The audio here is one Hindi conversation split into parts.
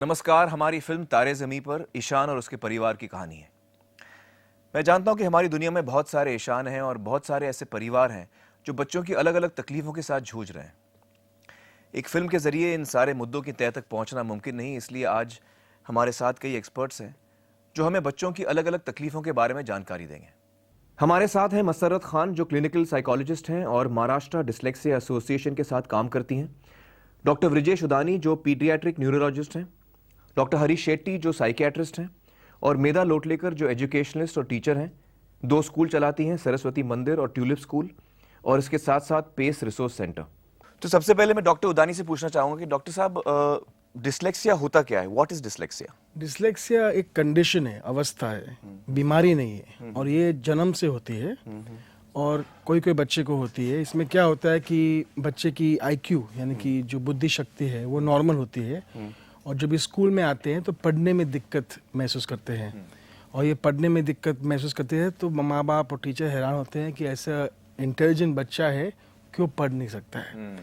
नमस्कार। हमारी फिल्म तारे ज़मीं पर ईशान और उसके परिवार की कहानी है। मैं जानता हूं कि हमारी दुनिया में बहुत सारे ईशान हैं और बहुत सारे ऐसे परिवार हैं जो बच्चों की अलग अलग तकलीफ़ों के साथ जूझ रहे हैं। एक फिल्म के ज़रिए इन सारे मुद्दों की तह तक पहुंचना मुमकिन नहीं, इसलिए आज हमारे साथ कई एक्सपर्ट्स हैं जो हमें बच्चों की अलग अलग तकलीफ़ों के बारे में जानकारी देंगे। हमारे साथ हैं मसर्रत खान जो क्लिनिकल साइकोलॉजिस्ट हैं और महाराष्ट्र डिसलेक्सिया एसोसिएशन के साथ काम करती हैं, डॉक्टर ब्रिजेश उदानी जो पीडियाट्रिक न्यूरोलॉजिस्ट हैं, डॉक्टर हरीश शेट्टी जो साइकियाट्रिस्ट हैं, और मेधा लोटलेकर जो एजुकेशनलिस्ट और टीचर हैं। 2 स्कूल चलाती हैं, सरस्वती मंदिर और ट्यूलिप स्कूल, और इसके साथ साथ पेस रिसोर्स सेंटर। तो सबसे पहले मैं डॉक्टर उदानी से पूछना चाहूँगा कि डॉक्टर साहब, डिसलेक्सिया होता क्या है? What is dyslexia? डिसलेक्सिया एक कंडीशन है, अवस्था है, बीमारी नहीं है, और ये जन्म से होती है और कोई कोई बच्चे को होती है। इसमें क्या होता है कि बच्चे की आईक्यू यानी कि जो बुद्धि शक्ति है वो नॉर्मल होती है, और जब स्कूल में आते हैं तो पढ़ने में दिक्कत महसूस करते हैं, और ये पढ़ने में दिक्कत महसूस करते हैं तो माँ बाप और टीचर हैरान होते हैं कि ऐसा इंटेलिजेंट बच्चा है क्यों पढ़ नहीं सकता है।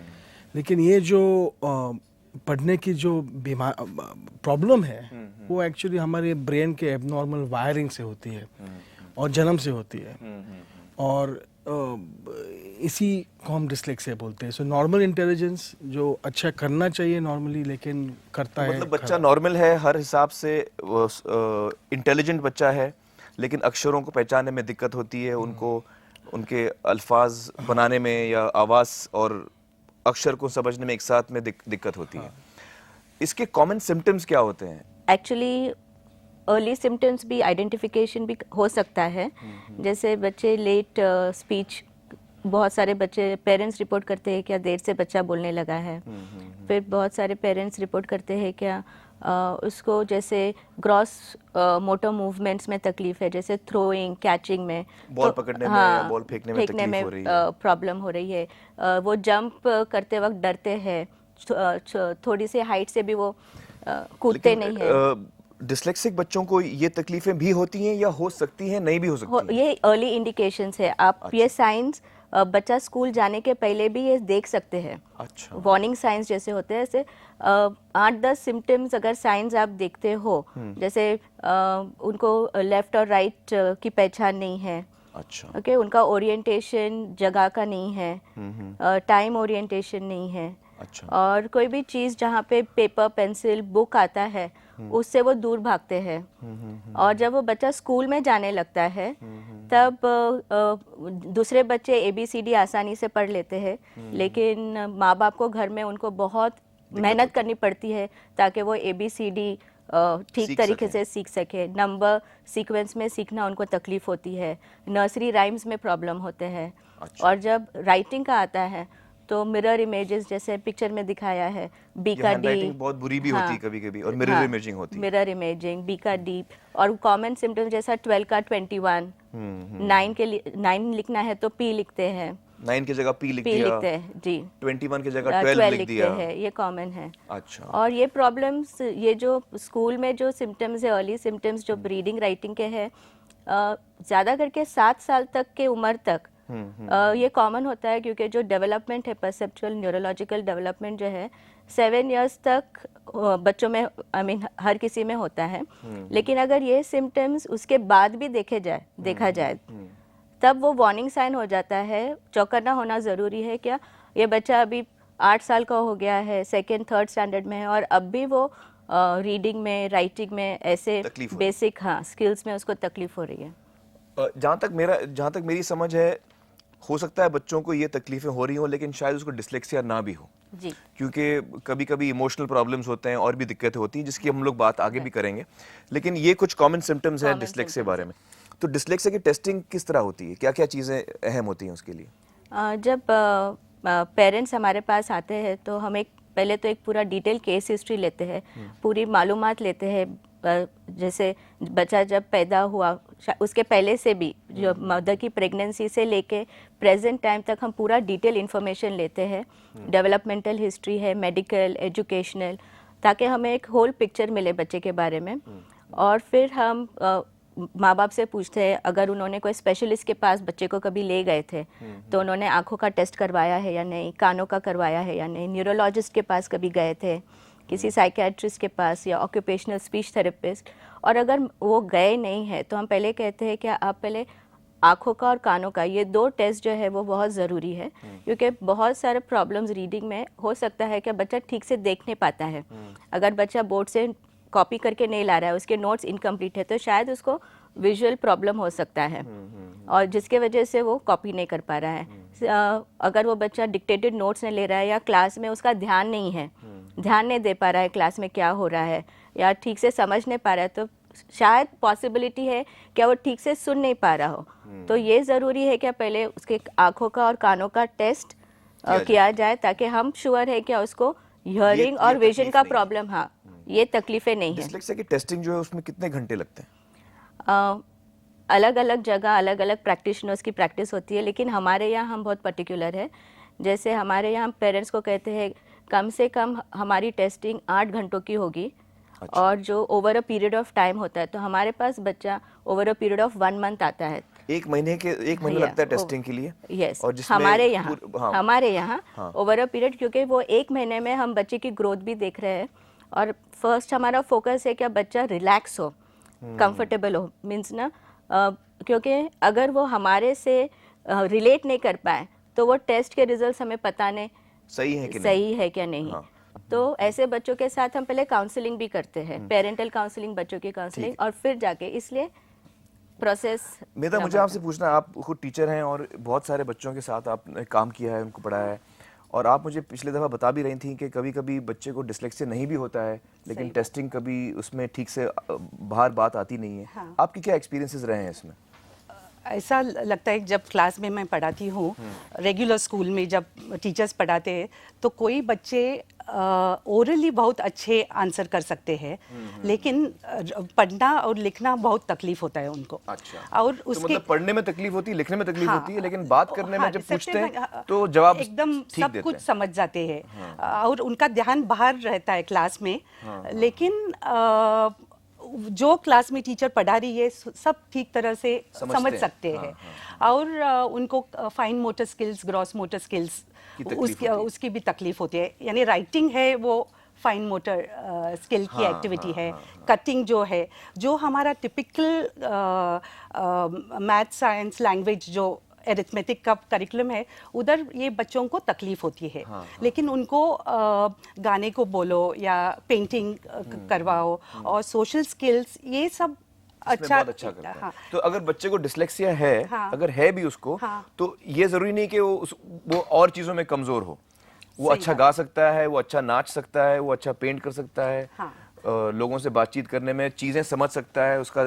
लेकिन ये जो पढ़ने की जो बीमार प्रॉब्लम है वो एक्चुअली हमारे ब्रेन के एबनॉर्मल वायरिंग से होती है और जन्म से होती है, और इसी को हम डिसलेक्सिया बोलते हैं। सो नॉर्मल इंटेलिजेंस जो अच्छा करना चाहिए नॉर्मली लेकिन करता है, मतलब बच्चा नॉर्मल है, हर हिसाब से इंटेलिजेंट बच्चा है, लेकिन अक्षरों को पहचानने में दिक्कत होती है, उनको उनके अल्फाज बनाने में या आवाज़ और अक्षर को समझने में एक साथ में दिक्कत होती है। इसके कॉमन सिम्टम्स क्या होते हैं? एक्चुअली अर्ली सिम्टम्स भी आइडेंटिफिकेशन भी हो सकता है। जैसे बच्चे लेट स्पीच, बहुत सारे बच्चे पेरेंट्स रिपोर्ट करते हैं क्या देर से बच्चा बोलने लगा है। फिर बहुत सारे पेरेंट्स रिपोर्ट करते हैं क्या उसको जैसे ग्रॉस मोटर मूवमेंट्स में तकलीफ है, जैसे थ्रोइंग, कैचिंग में, बॉल पकड़ने में या बॉल फेंकने में तकलीफ हो रही है, प्रॉब्लम हो रही है। वो जंप करते वक्त डरते हैं, थोड़ी सी हाइट से भी वो कूदते नहीं है। डिसलेक्सिक बच्चों को ये तकलीफें भी होती हैं या हो सकती हैं, नहीं भी हो सकती हैं? ये अर्ली इंडिकेशंस है। आप ये साइंस बच्चा स्कूल जाने के पहले भी ये देख सकते हैं। अच्छा। वार्निंग साइंस जैसे होते हैं, ऐसे 8-10 सिम्टम्स अगर साइंस आप देखते हो, जैसे उनको लेफ्ट और राइट की पहचान नहीं है। अच्छा। ओके, उनका ओरिएंटेशन जगह का नहीं है, टाइम ओरिएंटेशन नहीं है। अच्छा। और कोई भी चीज़ जहाँ पे पेपर, पेंसिल, बुक आता है उससे वो दूर भागते हैं। और जब वो बच्चा स्कूल में जाने लगता है तब दूसरे बच्चे ABCD आसानी से पढ़ लेते हैं, लेकिन माँ बाप को घर में उनको बहुत मेहनत करनी पड़ती है ताकि वो ABCD ठीक तरीके से सीख सके। नंबर सीक्वेंस में सीखना उनको तकलीफ होती है, नर्सरी राइम्स में प्रॉब्लम होते हैं। अच्छा। और जब राइटिंग का आता है तो मिरर इमेजेस जैसे पिक्चर में दिखाया है, B का D बहुत बुरी भी होती है कभी-कभी, और मिरर इमेजिंग होती है। मिरर इमेजिंग, B का D, और कॉमन सिम्टम्स जैसा 12 का 21, 9 के लिए 9 लिखना है तो P लिखते हैं, 9 की जगह P लिख P दिया, लिखते हैं जी, 21 की जगह 12 लिख लिखते दिया। हैं, ये कॉमन है। अच्छा। और ये प्रॉब्लम्स, ये जो स्कूल में जो सिम्टम्स है, अर्ली सिम्टम्स जो रीडिंग राइटिंग के हैं, ज़्यादा करके 7 साल तक के उम्र तक ये कॉमन होता है, क्योंकि जो डेवलपमेंट है, परसेप्चुअल न्यूरोलॉजिकल डेवलपमेंट जो है 7 इयर्स तक बच्चों में, हर किसी में होता है। लेकिन अगर ये सिम्टम्स उसके बाद भी देखा जाए तब वो वार्निंग साइन हो जाता है। चौकन्ना होना ज़रूरी है, क्या ये बच्चा अभी 8 साल का हो गया है, 2nd 3rd स्टैंडर्ड में है, और अब भी वो रीडिंग में, राइटिंग में, ऐसे बेसिक स्किल्स में उसको तकलीफ हो रही है। जहाँ तक मेरी समझ है, हो सकता है बच्चों को ये तकलीफें हो रही हों, लेकिन शायद उसको डिसलेक्सिया ना भी हो जी, क्योंकि कभी-कभी इमोशनल प्रॉब्लम्स होते हैं और भी दिक्कतें होती हैं, जिसकी हम लोग बात आगे भी करेंगे। लेकिन ये कुछ कॉमन सिम्टम्स हैं डिसलेक्सिया बारे में। तो डिसलेक्सिया की टेस्टिंग किस तरह होती है? क्या-क्या चीज़ें अहम होती हैं उसके लिए? जब पेरेंट्स हमारे पास आते हैं तो हम पहले तो एक पूरा डिटेल केस हिस्ट्री लेते हैं, पूरी मालूमात लेते हैं। जैसे बच्चा जब पैदा हुआ उसके पहले से भी, जो मदर की प्रेगनेंसी से लेके प्रेजेंट टाइम तक हम पूरा डिटेल इन्फॉर्मेशन लेते हैं। डेवलपमेंटल हिस्ट्री है, मेडिकल, एजुकेशनल, ताकि हमें एक होल पिक्चर मिले बच्चे के बारे में। और फिर हम माँ बाप से पूछते हैं, अगर उन्होंने कोई स्पेशलिस्ट के पास बच्चे को कभी ले गए थे तो उन्होंने आंखों का टेस्ट करवाया है या नहीं, कानों का करवाया है या नहीं, न्यूरोलॉजिस्ट के पास कभी गए थे, किसी साइकियाट्रिस्ट के पास या ऑक्यूपेशनल स्पीच थेरेपिस्ट, और अगर वो गए नहीं है तो हम पहले कहते हैं कि आप पहले आँखों का और कानों का, ये 2 टेस्ट जो है वो बहुत ज़रूरी है, क्योंकि बहुत सारे प्रॉब्लम्स रीडिंग में हो सकता है कि बच्चा ठीक से देख नहीं पाता है। अगर बच्चा बोर्ड से कॉपी करके नहीं ला रहा है, उसके नोट्स इनकम्प्लीट है, तो शायद उसको विजुअल प्रॉब्लम हो सकता है और जिसके वजह से वो कॉपी नहीं कर पा रहा है। अगर वो बच्चा डिक्टेटेड नोट्स नहीं ले रहा है या क्लास में उसका ध्यान नहीं है, ध्यान नहीं दे पा रहा है क्लास में क्या हो रहा है, या ठीक से समझ नहीं पा रहा है, तो शायद पॉसिबिलिटी है कि वो ठीक से सुन नहीं पा रहा हो। तो ये ज़रूरी है कि पहले उसके आँखों का और कानों का टेस्ट किया जाए, ताकि हम श्योर है कि उसको हियरिंग और विजन का प्रॉब्लम, हाँ, ये तकलीफें नहीं है। डिस्लेक्सिया की टेस्टिंग जो है उसमें कितने घंटे लगते हैं? अलग अलग जगह अलग अलग प्रैक्टिशनर्स की प्रैक्टिस होती है, लेकिन हमारे यहाँ हम बहुत पर्टिकुलर है। जैसे हमारे यहाँ पेरेंट्स को कहते हैं कम से कम हमारी टेस्टिंग 8 घंटों की होगी। अच्छा। और जो over a period of time होता है, तो हमारे पास बच्चा over a period of 1 month आता है। एक महीने लगता है टेस्टिंग के लिए? यस। और जिसमें हमारे यहाँ ओवर अ पीरियड, क्योंकि वो 1 महीने में हम बच्चे की ग्रोथ भी देख रहे हैं, और फर्स्ट हमारा फोकस है कि बच्चा रिलैक्स हो, कंफर्टेबल हो, मीन्स ना, क्योंकि अगर वो हमारे से रिलेट नहीं कर पाए तो वो टेस्ट के रिजल्ट्स हमें पता नहीं सही है क्या नहीं। हाँ। तो ऐसे बच्चों के साथ हम पहले काउंसलिंग भी करते हैं, पेरेंटल काउंसलिंग, बच्चों की काउंसलिंग, और फिर जाके, इसलिए प्रोसेस। मेरा मुझे आपसे पूछना है, आप खुद टीचर हैं और बहुत सारे बच्चों के साथ आपने काम किया है, उनको पढ़ाया है, और आप मुझे पिछले दफ़ा बता भी रही थी कि कभी कभी बच्चे को डिस्लेक्सिया नहीं भी होता है, लेकिन टेस्टिंग कभी उसमें ठीक से बाहर बात आती नहीं है। हाँ। आपके क्या एक्सपीरियंसेस रहे हैं इसमें? ऐसा लगता है जब क्लास में मैं पढ़ाती हूँ, रेगुलर स्कूल में जब टीचर्स पढ़ाते हैं, तो कोई बच्चे ओरली बहुत अच्छे आंसर कर सकते हैं, लेकिन पढ़ना और लिखना बहुत तकलीफ होता है उनको। अच्छा। और तो उसके मतलब पढ़ने में तकलीफ होती है, लिखने में तकलीफ होती है, लेकिन बात करने में जब पूछते हैं तो जवाब एकदम ठीक सब देते कुछ हैं। समझ जाते हैं। और उनका ध्यान बाहर रहता है क्लास में। लेकिन जो क्लास में टीचर पढ़ा रही है सब ठीक तरह से समझ सकते हैं। और उनको fine motor skills, gross motor skills उसकी भी तकलीफ होती है। यानी राइटिंग है वो फाइन मोटर स्किल की एक्टिविटी है। कटिंग जो है, जो हमारा टिपिकल मैथ, साइंस, लैंग्वेज जो एरिथमेटिक का करिकुलम है, उधर ये बच्चों को तकलीफ होती है। लेकिन उनको गाने को बोलो या पेंटिंग करवाओ और सोशल स्किल्स, ये सब अच्छा करता है। तो अगर बच्चे को डिस्लेक्सिया है, अगर है भी उसको, तो ये जरूरी नहीं कि वो और चीजों में कमजोर हो। वो अच्छा गा सकता है, वो अच्छा नाच सकता है, वो अच्छा पेंट कर सकता है, लोगों से बातचीत करने में चीजें समझ सकता है, उसका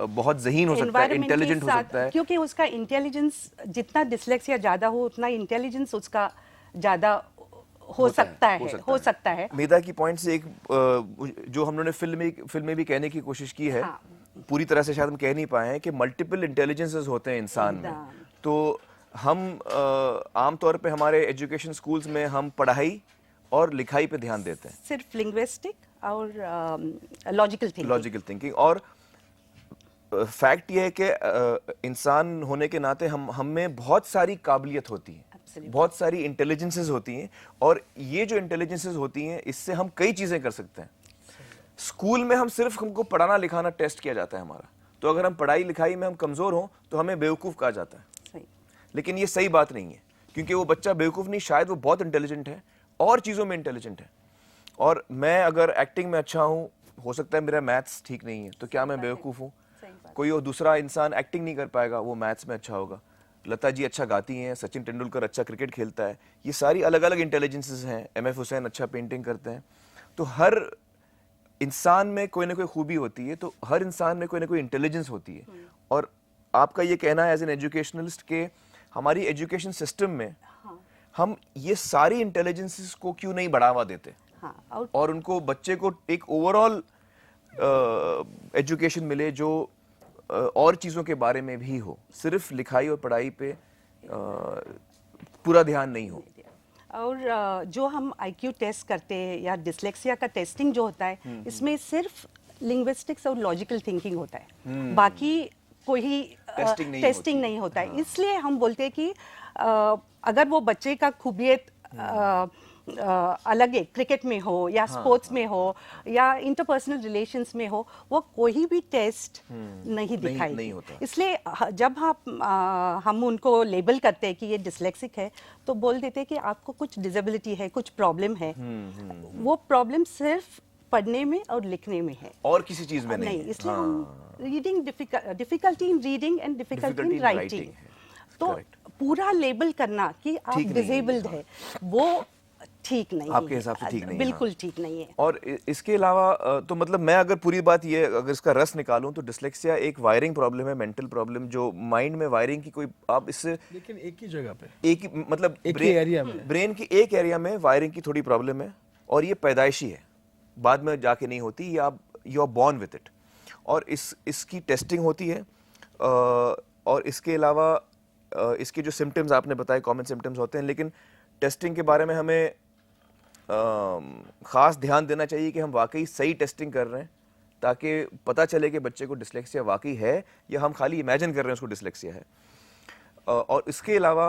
बहुत ज़हीन हो सकता है, इंटेलिजेंट हो सकता है। क्योंकि उसका इंटेलिजेंस, जितना डिस्लेक्सिया ज्यादा हो उतना इंटेलिजेंस उसका ज्यादा हो सकता है। मेधा की पॉइंट से एक जो हम लोगों ने फिल्म में भी कहने की कोशिश की है, पूरी तरह से शायद हम कह नहीं पाए हैं, कि मल्टीपल इंटेलिजेंसेस होते हैं इंसान में। तो हम आमतौर पे हमारे एजुकेशन स्कूल्स में हम पढ़ाई और लिखाई पे ध्यान देते हैं, सिर्फ लिंग्विस्टिक और लॉजिकल थिंकिंग। और फैक्ट ये है कि इंसान होने के नाते हम में बहुत सारी काबिलियत होती है, बहुत सारी इंटेलिजेंसेस होती हैं, और ये जो इंटेलिजेंसेस होती हैं इससे हम कई चीजें कर सकते हैं। स्कूल में हमको पढ़ाना लिखाना टेस्ट किया जाता है हमारा, तो अगर हम पढ़ाई लिखाई में हम कमजोर हों तो हमें बेवकूफ कहा जाता है। लेकिन ये सही बात नहीं है, क्योंकि वो बच्चा बेवकूफ नहीं, शायद वो बहुत इंटेलिजेंट है और चीजों में इंटेलिजेंट है। और मैं अगर एक्टिंग में अच्छा हूँ, हो सकता है मेरा मैथ्स ठीक नहीं है, तो क्या मैं बेवकूफ हूँ? कोई और दूसरा इंसान एक्टिंग नहीं कर पाएगा, वो मैथ्स में अच्छा होगा। लता जी अच्छा गाती हैं, सचिन तेंदुलकर अच्छा क्रिकेट खेलता है, ये सारी अलग अलग इंटेलिजेंसेस हैं। MF हुसैन अच्छा पेंटिंग करते हैं। तो हर इंसान में कोई ना कोई खूबी होती है, तो हर इंसान में कोई ना कोई इंटेलिजेंस होती है। और आपका ये कहना है एज एन एजुकेशनलिस्ट के हमारी एजुकेशन सिस्टम में हम ये सारी इंटेलिजेंसेस को क्यों नहीं बढ़ावा देते, और उनको बच्चे को एक ओवरऑल एजुकेशन मिले जो और चीज़ों के बारे में भी हो, सिर्फ लिखाई और पढ़ाई पे पूरा ध्यान नहीं हो। और जो हम IQ टेस्ट करते हैं या डिस्लेक्सिया का टेस्टिंग जो होता है, इसमें सिर्फ लिंग्विस्टिक्स और लॉजिकल थिंकिंग होता है, बाकी कोई टेस्टिंग नहीं होता है। इसलिए हम बोलते हैं कि अगर वो बच्चे का खूबियत अलग एक क्रिकेट में हो या स्पोर्ट्स में हो या इंटरपर्सनल रिलेशंस में हो, वो कोई भी टेस्ट नहीं दिखाएगी। नहीं होता। इसलिए जब हम उनको लेबल करते हैं कि ये डिसलेक्सिक है, तो बोल देते हैं कि आपको कुछ डिसेबिलिटी है, कुछ प्रॉब्लम है। वो प्रॉब्लम सिर्फ पढ़ने में और लिखने में है, और किसी चीज में नहीं। इसलिए हम reading difficulty in reading and difficulty in writing, तो पूरा लेबल करना कि आप डिसेबल्ड है, वो ठीक नहीं है। आपके हिसाब से ठीक नहीं है। बिल्कुल ठीक नहीं है। और इसके अलावा तो मतलब मैं अगर पूरी बात ये अगर इसका रस निकालूं तो डिसलेक्सिया एक वायरिंग प्रॉब्लम है, मेंटल प्रॉब्लम, जो माइंड में वायरिंग की कोई आप इससे लेकिन एक ही जगह पे, एक ही मतलब एक ही एरिया में, ब्रेन की एक एरिया में वायरिंग की थोड़ी प्रॉब्लम है, और ये पैदाइशी है, बाद में जाके नहीं होती, ये आप you are born with it. और इसकी टेस्टिंग होती है, और इसके अलावा इसके जो सिम्टम्स आपने बताए कॉमन सिम्टम्स होते हैं, लेकिन टेस्टिंग के बारे में हमें ख़ास ध्यान देना चाहिए कि हम वाकई सही टेस्टिंग कर रहे हैं, ताकि पता चले कि बच्चे को डिसलेक्सिया वाकई है या हम खाली इमेजिन कर रहे हैं उसको डिसलेक्सिया है। और इसके अलावा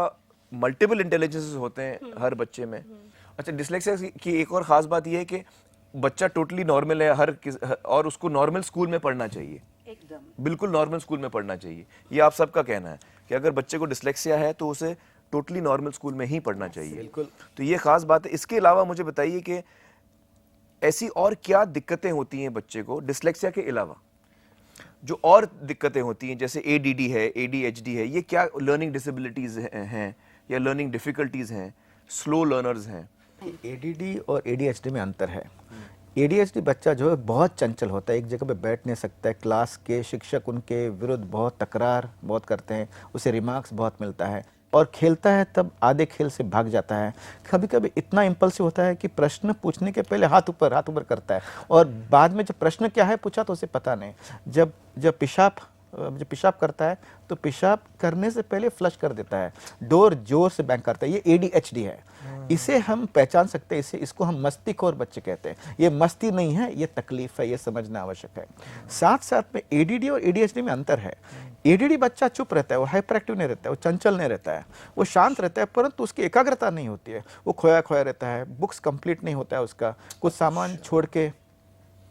मल्टीपल इंटेलिजेंसेस होते हैं हर बच्चे में। अच्छा, डिसलेक्सिया की एक और ख़ास बात यह है कि बच्चा टोटली नॉर्मल है और उसको नॉर्मल स्कूल में पढ़ना चाहिए, एकदम बिल्कुल नॉर्मल स्कूल में पढ़ना चाहिए। ये आप सबका कहना है कि अगर बच्चे को डिसलेक्सिया है तो उसे टोटली नॉर्मल स्कूल में ही पढ़ना चाहिए। बिल्कुल। तो ये खास बात है। इसके अलावा मुझे बताइए कि ऐसी और क्या दिक्कतें होती हैं बच्चे को डिसलेक्सिया के अलावा, जो और दिक्कतें होती हैं, जैसे ADD है, ADHD है, ये क्या लर्निंग डिसेबिलिटीज हैं या लर्निंग डिफिकल्टीज हैं, स्लो लर्नर्स हैं? ADD और ADHD में अंतर है। ADHD बच्चा जो है बहुत चंचल होता है, एक जगह पे बैठ नहीं सकता है, क्लास के शिक्षक उनके विरुद्ध बहुत तकरार बहुत करते हैं, उसे रिमार्क्स बहुत मिलता है, और खेलता है तब आधे खेल से भाग जाता है। कभी कभी इतना इम्पल्सिव होता है कि प्रश्न पूछने के पहले हाथ ऊपर करता है, और बाद में जब प्रश्न क्या है पूछा तो उसे पता नहीं। जब पेशाब करता है तो पेशाब करने से पहले फ्लश कर देता है, डोर जोर से बैंग करता है। ये ADHD है, इसे हम पहचान सकते हैं, इसको हम मस्तीखोर बच्चे कहते हैं। ये मस्ती नहीं है, ये तकलीफ है, ये समझना आवश्यक है। साथ साथ में ADD और ADHD में अंतर है। ADD बच्चा चुप रहता है, वो हाइपर एक्टिव नहीं रहता है, वो चंचल नहीं रहता है, वो शांत रहता है, परंतु उसकी एकाग्रता नहीं होती है, वो खोया खोया रहता है, बुक्स कंप्लीट नहीं होता है उसका, कुछ सामान छोड़ के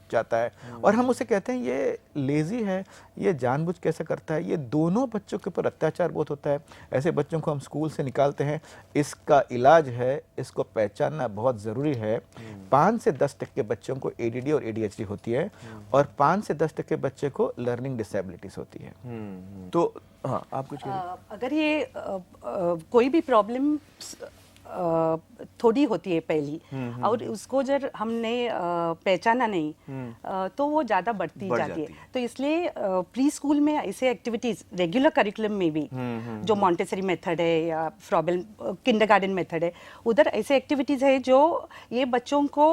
जाता है, और हम उसे कहते हैं ये लेजी है, ये जानबूझ कैसे करता है। ये दोनों बच्चों के ऊपर अत्याचार बहुत होता है। ऐसे बच्चों को हम स्कूल से निकालते हैं। इसका इलाज है, इसको पहचानना बहुत ज़रूरी है। 5 से 10% बच्चों को ADD और ADHD होती है, और 5 से 10% बच्चे को लर्निंग डिसेबिलिटीज होती है। तो हाँ, आप कुछ अगर ये कोई भी प्रॉब्लम थोड़ी होती है पहली, और उसको जब हमने पहचाना नहीं तो वो ज़्यादा बढ़ती जाती है। तो इसलिए प्री स्कूल में ऐसे एक्टिविटीज़ रेगुलर करिकुलम में भी, जो मॉन्टेसरी मेथड है या फ्रॉबेल किंडरगार्टन मेथड है, उधर ऐसे एक्टिविटीज़ है जो ये बच्चों को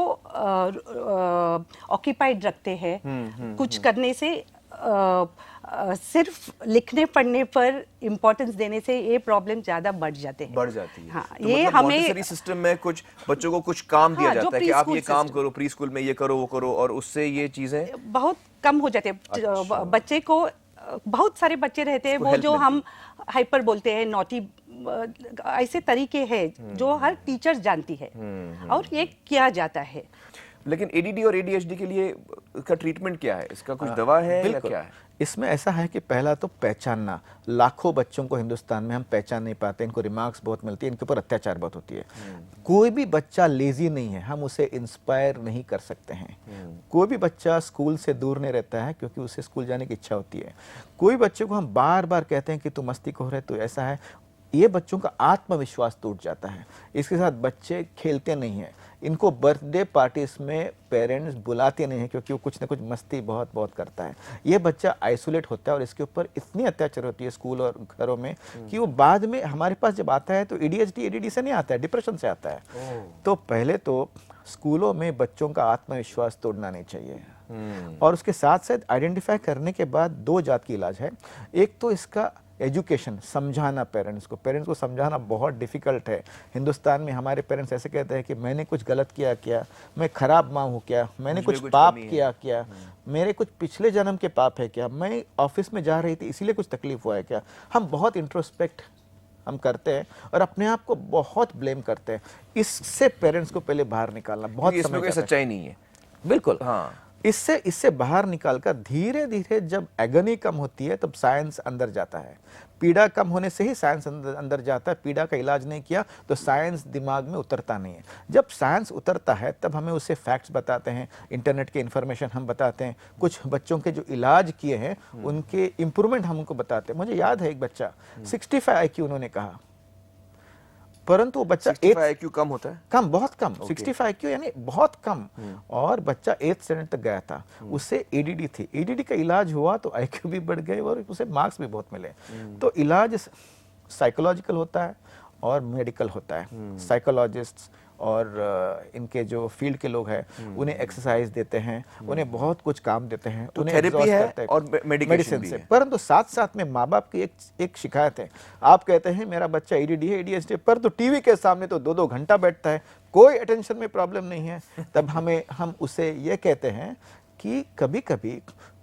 ऑक्यूपाइड रखते हैं। कुछ करने से सिर्फ लिखने पढ़ने पर इम्पोर्टेंस देने से ये प्रॉब्लम ज्यादा बढ़ जाती है। हाँ, तो ये मतलब हमें मॉन्टेसरी सिस्टम में कुछ बच्चों को कुछ काम दिया जाता है कि आप ये काम करो, प्री स्कूल में ये करो वो करो, और उससे ये चीजें बहुत कम हो जाते हैं। अच्छा। बच्चे को, बहुत सारे बच्चे रहते हैं वो जो हम हाइपर बोलते हैं, नॉटी, ऐसे तरीके हैं जो हर टीचर जानती है और ये किया जाता है। लेकिन ADD और ADHD के लिए इसका ट्रीटमेंट क्या है? इसका कुछ दवा है या क्या है? इसमें ऐसा है कि पहला तो पहचानना। लाखों बच्चों को हिंदुस्तान में हम पहचान नहीं पाते, इनको रिमार्क्स बहुत मिलती है, इनके ऊपर अत्याचार बहुत होती है। कोई भी बच्चा लेजी नहीं है, हम उसे इंस्पायर नहीं कर सकते हैं। कोई भी बच्चा स्कूल से दूर नहीं रहता है क्योंकि उसे स्कूल जाने की इच्छा होती है। कोई बच्चे को हम बार बार कहते हैं कि तू मस्तीखोर है, तू ऐसा है, ये बच्चों का आत्मविश्वास टूट जाता है। इसके साथ बच्चे खेलते नहीं हैं, इनको बर्थडे पार्टीज में पेरेंट्स बुलाते नहीं हैं क्योंकि वो कुछ ना कुछ मस्ती बहुत बहुत करता है। ये बच्चा आइसोलेट होता है और इसके ऊपर इतनी अत्याचार होती है स्कूल और घरों में कि वो बाद में हमारे पास जब आता है तो ADHD ADD से नहीं आता है, डिप्रेशन से आता है। तो पहले तो स्कूलों में बच्चों का आत्मविश्वास तोड़ना नहीं चाहिए, और उसके साथ साथ आइडेंटिफाई करने के बाद 2 जात की इलाज है। एक तो इसका एजुकेशन, समझाना पेरेंट्स को समझाना बहुत डिफ़िकल्ट है। हिंदुस्तान में हमारे पेरेंट्स ऐसे कहते हैं कि मैंने कुछ गलत किया क्या, मैं खराब माँ हूँ क्या, मैंने कुछ पाप किया क्या, मेरे कुछ पिछले जन्म के पाप है क्या, मैं ऑफिस में जा रही थी इसीलिए कुछ तकलीफ हुआ है क्या। हम बहुत इंट्रोस्पेक्ट हम करते हैं और अपने आप को बहुत ब्लेम करते हैं। इससे पेरेंट्स को पहले बाहर निकालना बहुत इसमें समय कोई जाता है। सच्चाई नहीं है। बिल्कुल, हाँ। इससे बाहर निकालकर धीरे धीरे जब एगनी कम होती है तब साइंस अंदर जाता है। पीड़ा कम होने से ही साइंस अंदर जाता है। पीड़ा का इलाज नहीं किया तो साइंस दिमाग में उतरता नहीं है। जब साइंस उतरता है तब हमें उसे फैक्ट्स बताते हैं, इंटरनेट के इन्फॉर्मेशन हम बताते हैं, कुछ बच्चों के जो इलाज किए हैं उनके इम्प्रूवमेंट हम उनको बताते हैं। मुझे याद है एक बच्चा 65 IQ उन्होंने कहा, परंतु वो बच्चा 65 IQ कम होता है? कम, बहुत कम। 65 IQ यानी बहुत कम। और बच्चा 8th स्टैंडर्ड तक गया था। उससे ADD थी। ADD का इलाज हुआ तो IQ भी बढ़ गए और उसे मार्क्स भी बहुत मिले। तो इलाज साइकोलॉजिकल होता है और मेडिकल होता है। साइकोलॉजिस्ट और इनके जो फील्ड के लोग हैं उन्हें एक्सरसाइज देते हैं, उन्हें बहुत कुछ काम देते हैं, तो उन्हें थेरेपी exhaust है करते हैं और मेडिकेशन भी से। है। परंतु साथ साथ में माँ बाप की एक शिकायत है। आप कहते हैं मेरा बच्चा ADD है, ADHD है, पर तो टीवी के सामने तो 2-2 घंटा बैठता है, कोई अटेंशन में प्रॉब्लम नहीं है। तब हम उसे ये कहते हैं कि कभी कभी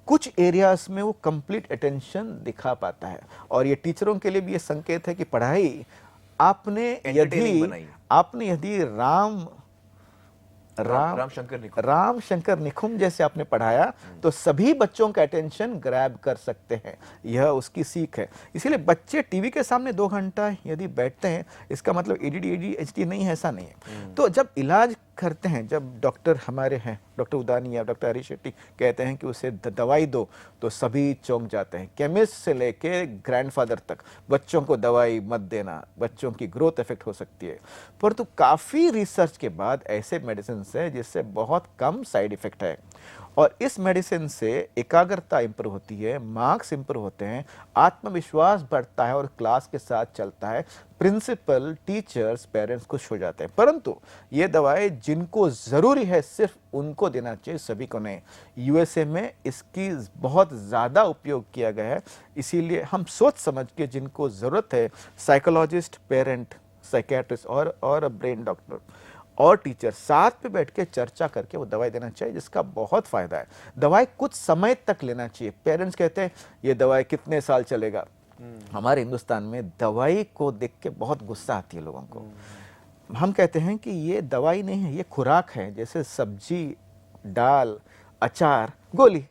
कुछ एरियाज में वो कंप्लीट अटेंशन दिखा पाता है। और ये टीचरों के लिए भी ये संकेत है कि पढ़ाई आपने यदि राम शंकर निखुम जैसे आपने पढ़ाया तो सभी बच्चों का अटेंशन ग्रैब कर सकते हैं। यह उसकी सीख है। इसीलिए बच्चे टीवी के सामने 2 घंटा यदि बैठते हैं इसका मतलब ADD ADHD नहीं है, ऐसा नहीं है। तो जब इलाज करते हैं, जब डॉक्टर हमारे हैं, डॉक्टर उदानी या डॉक्टर हरीश शेट्टी कहते हैं कि उसे दवाई दो तो सभी चौंक जाते हैं। केमिस्ट से लेके ग्रैंडफादर तक बच्चों को दवाई मत देना, बच्चों की ग्रोथ इफेक्ट हो सकती है। परंतु काफ़ी रिसर्च के बाद ऐसे मेडिसिन है जिससे बहुत कम साइड इफेक्ट है और इस मेडिसिन से एकाग्रता इंप्रूव होती है, मार्क्स इंप्रूव होते हैं, आत्मविश्वास बढ़ता है और क्लास के साथ चलता है। प्रिंसिपल, टीचर्स, पेरेंट्स खुश हो जाते हैं। परंतु ये दवाएं जिनको जरूरी है सिर्फ उनको देना चाहिए, सभी को नहीं। USA में इसकी बहुत ज्यादा उपयोग किया गया है। इसीलिए हम सोच समझ के जिनको जरूरत है, साइकोलॉजिस्ट, पेरेंट, साइकियाट्रिस्ट और ब्रेन डॉक्टर और टीचर साथ में बैठ के चर्चा करके वो दवाई देना चाहिए, जिसका बहुत फायदा है। दवाई कुछ समय तक लेना चाहिए। पेरेंट्स कहते हैं ये दवाई कितने साल चलेगा। हमारे हिंदुस्तान में दवाई को देख के बहुत गुस्सा आती है लोगों को। हम कहते हैं कि ये दवाई नहीं है, ये खुराक है, जैसे सब्जी, दाल, अचार, गोली।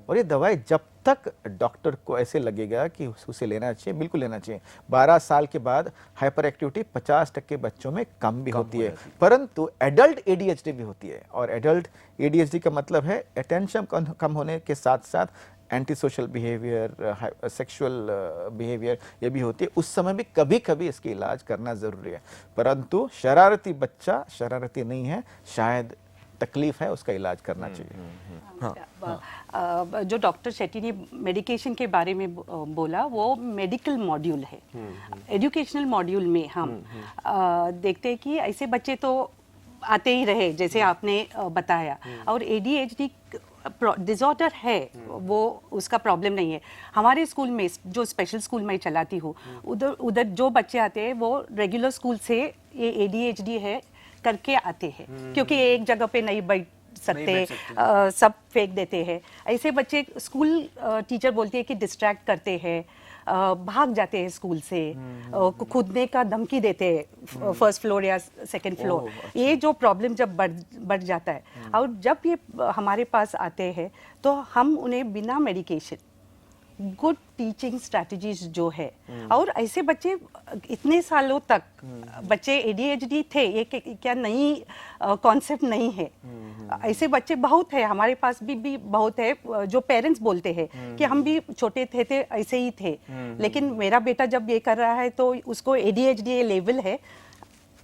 और ये दवाई जब तक डॉक्टर को ऐसे लगेगा कि उसे लेना चाहिए, बिल्कुल लेना चाहिए। 12 साल के बाद हाइपर एक्टिविटी 50% बच्चों में कम भी होती है, परंतु एडल्ट ADHD भी होती है। और एडल्ट ADHD का मतलब है अटेंशन कम होने के साथ साथ anti social behaviour, sexual behaviour ये भी होती है। उस समय भी कभी कभी इसका इलाज करना जरूरी है। परंतु शरारती बच्चा शरारती नहीं है, शायद तकलीफ है, उसका इलाज करना चाहिए। जो डॉक्टर शेट्टी ने मेडिकेशन के बारे में बोला वो मेडिकल मॉड्यूल है। एजुकेशनल मॉड्यूल में हम देखते हैं कि ऐसे बच्चे तो आते ही रहे जैसे आपने बताया, और ADHD डिसऑर्डर है वो उसका प्रॉब्लम नहीं है। हमारे स्कूल में जो स्पेशल स्कूल मैं चलाती हूँ उधर जो बच्चे आते हैं वो रेगुलर स्कूल से ये ADHD है करके आते हैं, क्योंकि एक जगह पे नहीं बैठ सकते, सब फेंक देते हैं। ऐसे बच्चे स्कूल टीचर बोलती है कि डिस्ट्रैक्ट करते हैं, भाग जाते हैं स्कूल से, कूदने का धमकी देते हैं फर्स्ट फ्लोर या सेकंड फ्लोर। ये जो प्रॉब्लम जब बढ़ जाता है और जब ये हमारे पास आते हैं तो हम उन्हें बिना मेडिकेशन गुड टीचिंग स्ट्रैटेजीज जो है, और ऐसे बच्चे इतने सालों तक बच्चे ADHD थे, ये क्या नई कॉन्सेप्ट नहीं है। ऐसे बच्चे बहुत है हमारे पास भी बहुत है जो पेरेंट्स बोलते हैं कि हम भी छोटे थे ऐसे ही थे, लेकिन मेरा बेटा जब ये कर रहा है तो उसको ADHD लेवल है।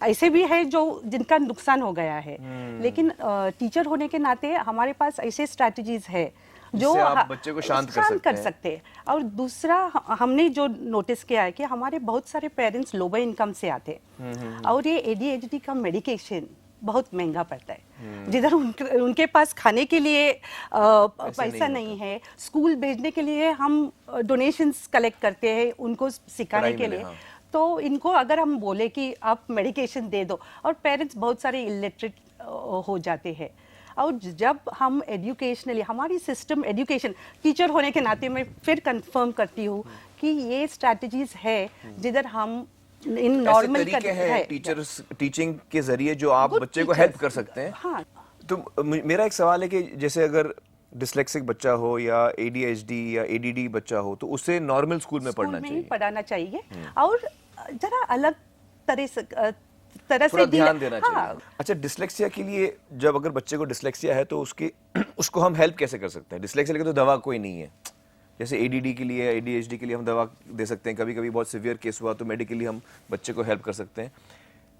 ऐसे भी है जो जिनका नुकसान हो गया है, लेकिन टीचर होने के नाते हमारे पास ऐसे स्ट्रैटेजीज है जो आप बच्चे को शांत कर सकते हैं। और दूसरा हमने जो नोटिस किया है कि हमारे बहुत सारे पेरेंट्स लोअर इनकम से आते हैं और ये ADHD का मेडिकेशन बहुत महंगा पड़ता है। जिधर उनके पास खाने के लिए पैसा नहीं है, स्कूल भेजने के लिए हम डोनेशंस कलेक्ट करते हैं उनको सिखाने के लिए। तो इनको अगर हम बोले कि आप मेडिकेशन दे दो, और पेरेंट्स बहुत सारे इलिटरेट हो जाते हैं। और जब हम एजुकेशनली हमारी सिस्टम एजुकेशन टीचर होने के नाते मैं फिर कंफर्म करती हूँ कि ये स्ट्रैटेजीज है जिधर हम इन ऐसे नॉर्मल तरीके हैं टीचर्स टीचिंग के जरिए जो आप Good बच्चे को teachers, हेल्प कर सकते हैं। हाँ। तो मेरा एक सवाल है कि जैसे अगर डिस्लेक्सिक बच्चा हो या ADHD या ADD बच्चा हो तो उसे नॉर्मल स्कूल में पढ़ना स्कूल में ही चाहिए, पढ़ाना चाहिए और जरा अलग तरह थोड़ा से ध्यान देना हाँ, चाहिए। अच्छा, डिस्लेक्सिया के लिए जब अगर बच्चे को डिस्लेक्सिया है तो उसको हम हेल्प कैसे कर सकते हैं? डिस्लेक्सिया के लिए तो दवा कोई नहीं है, जैसे ADD के लिए ADHD के लिए हम दवा दे सकते हैं, कभी कभी बहुत सिवियर केस हुआ तो मेडिकली हम बच्चे को हेल्प कर सकते हैं।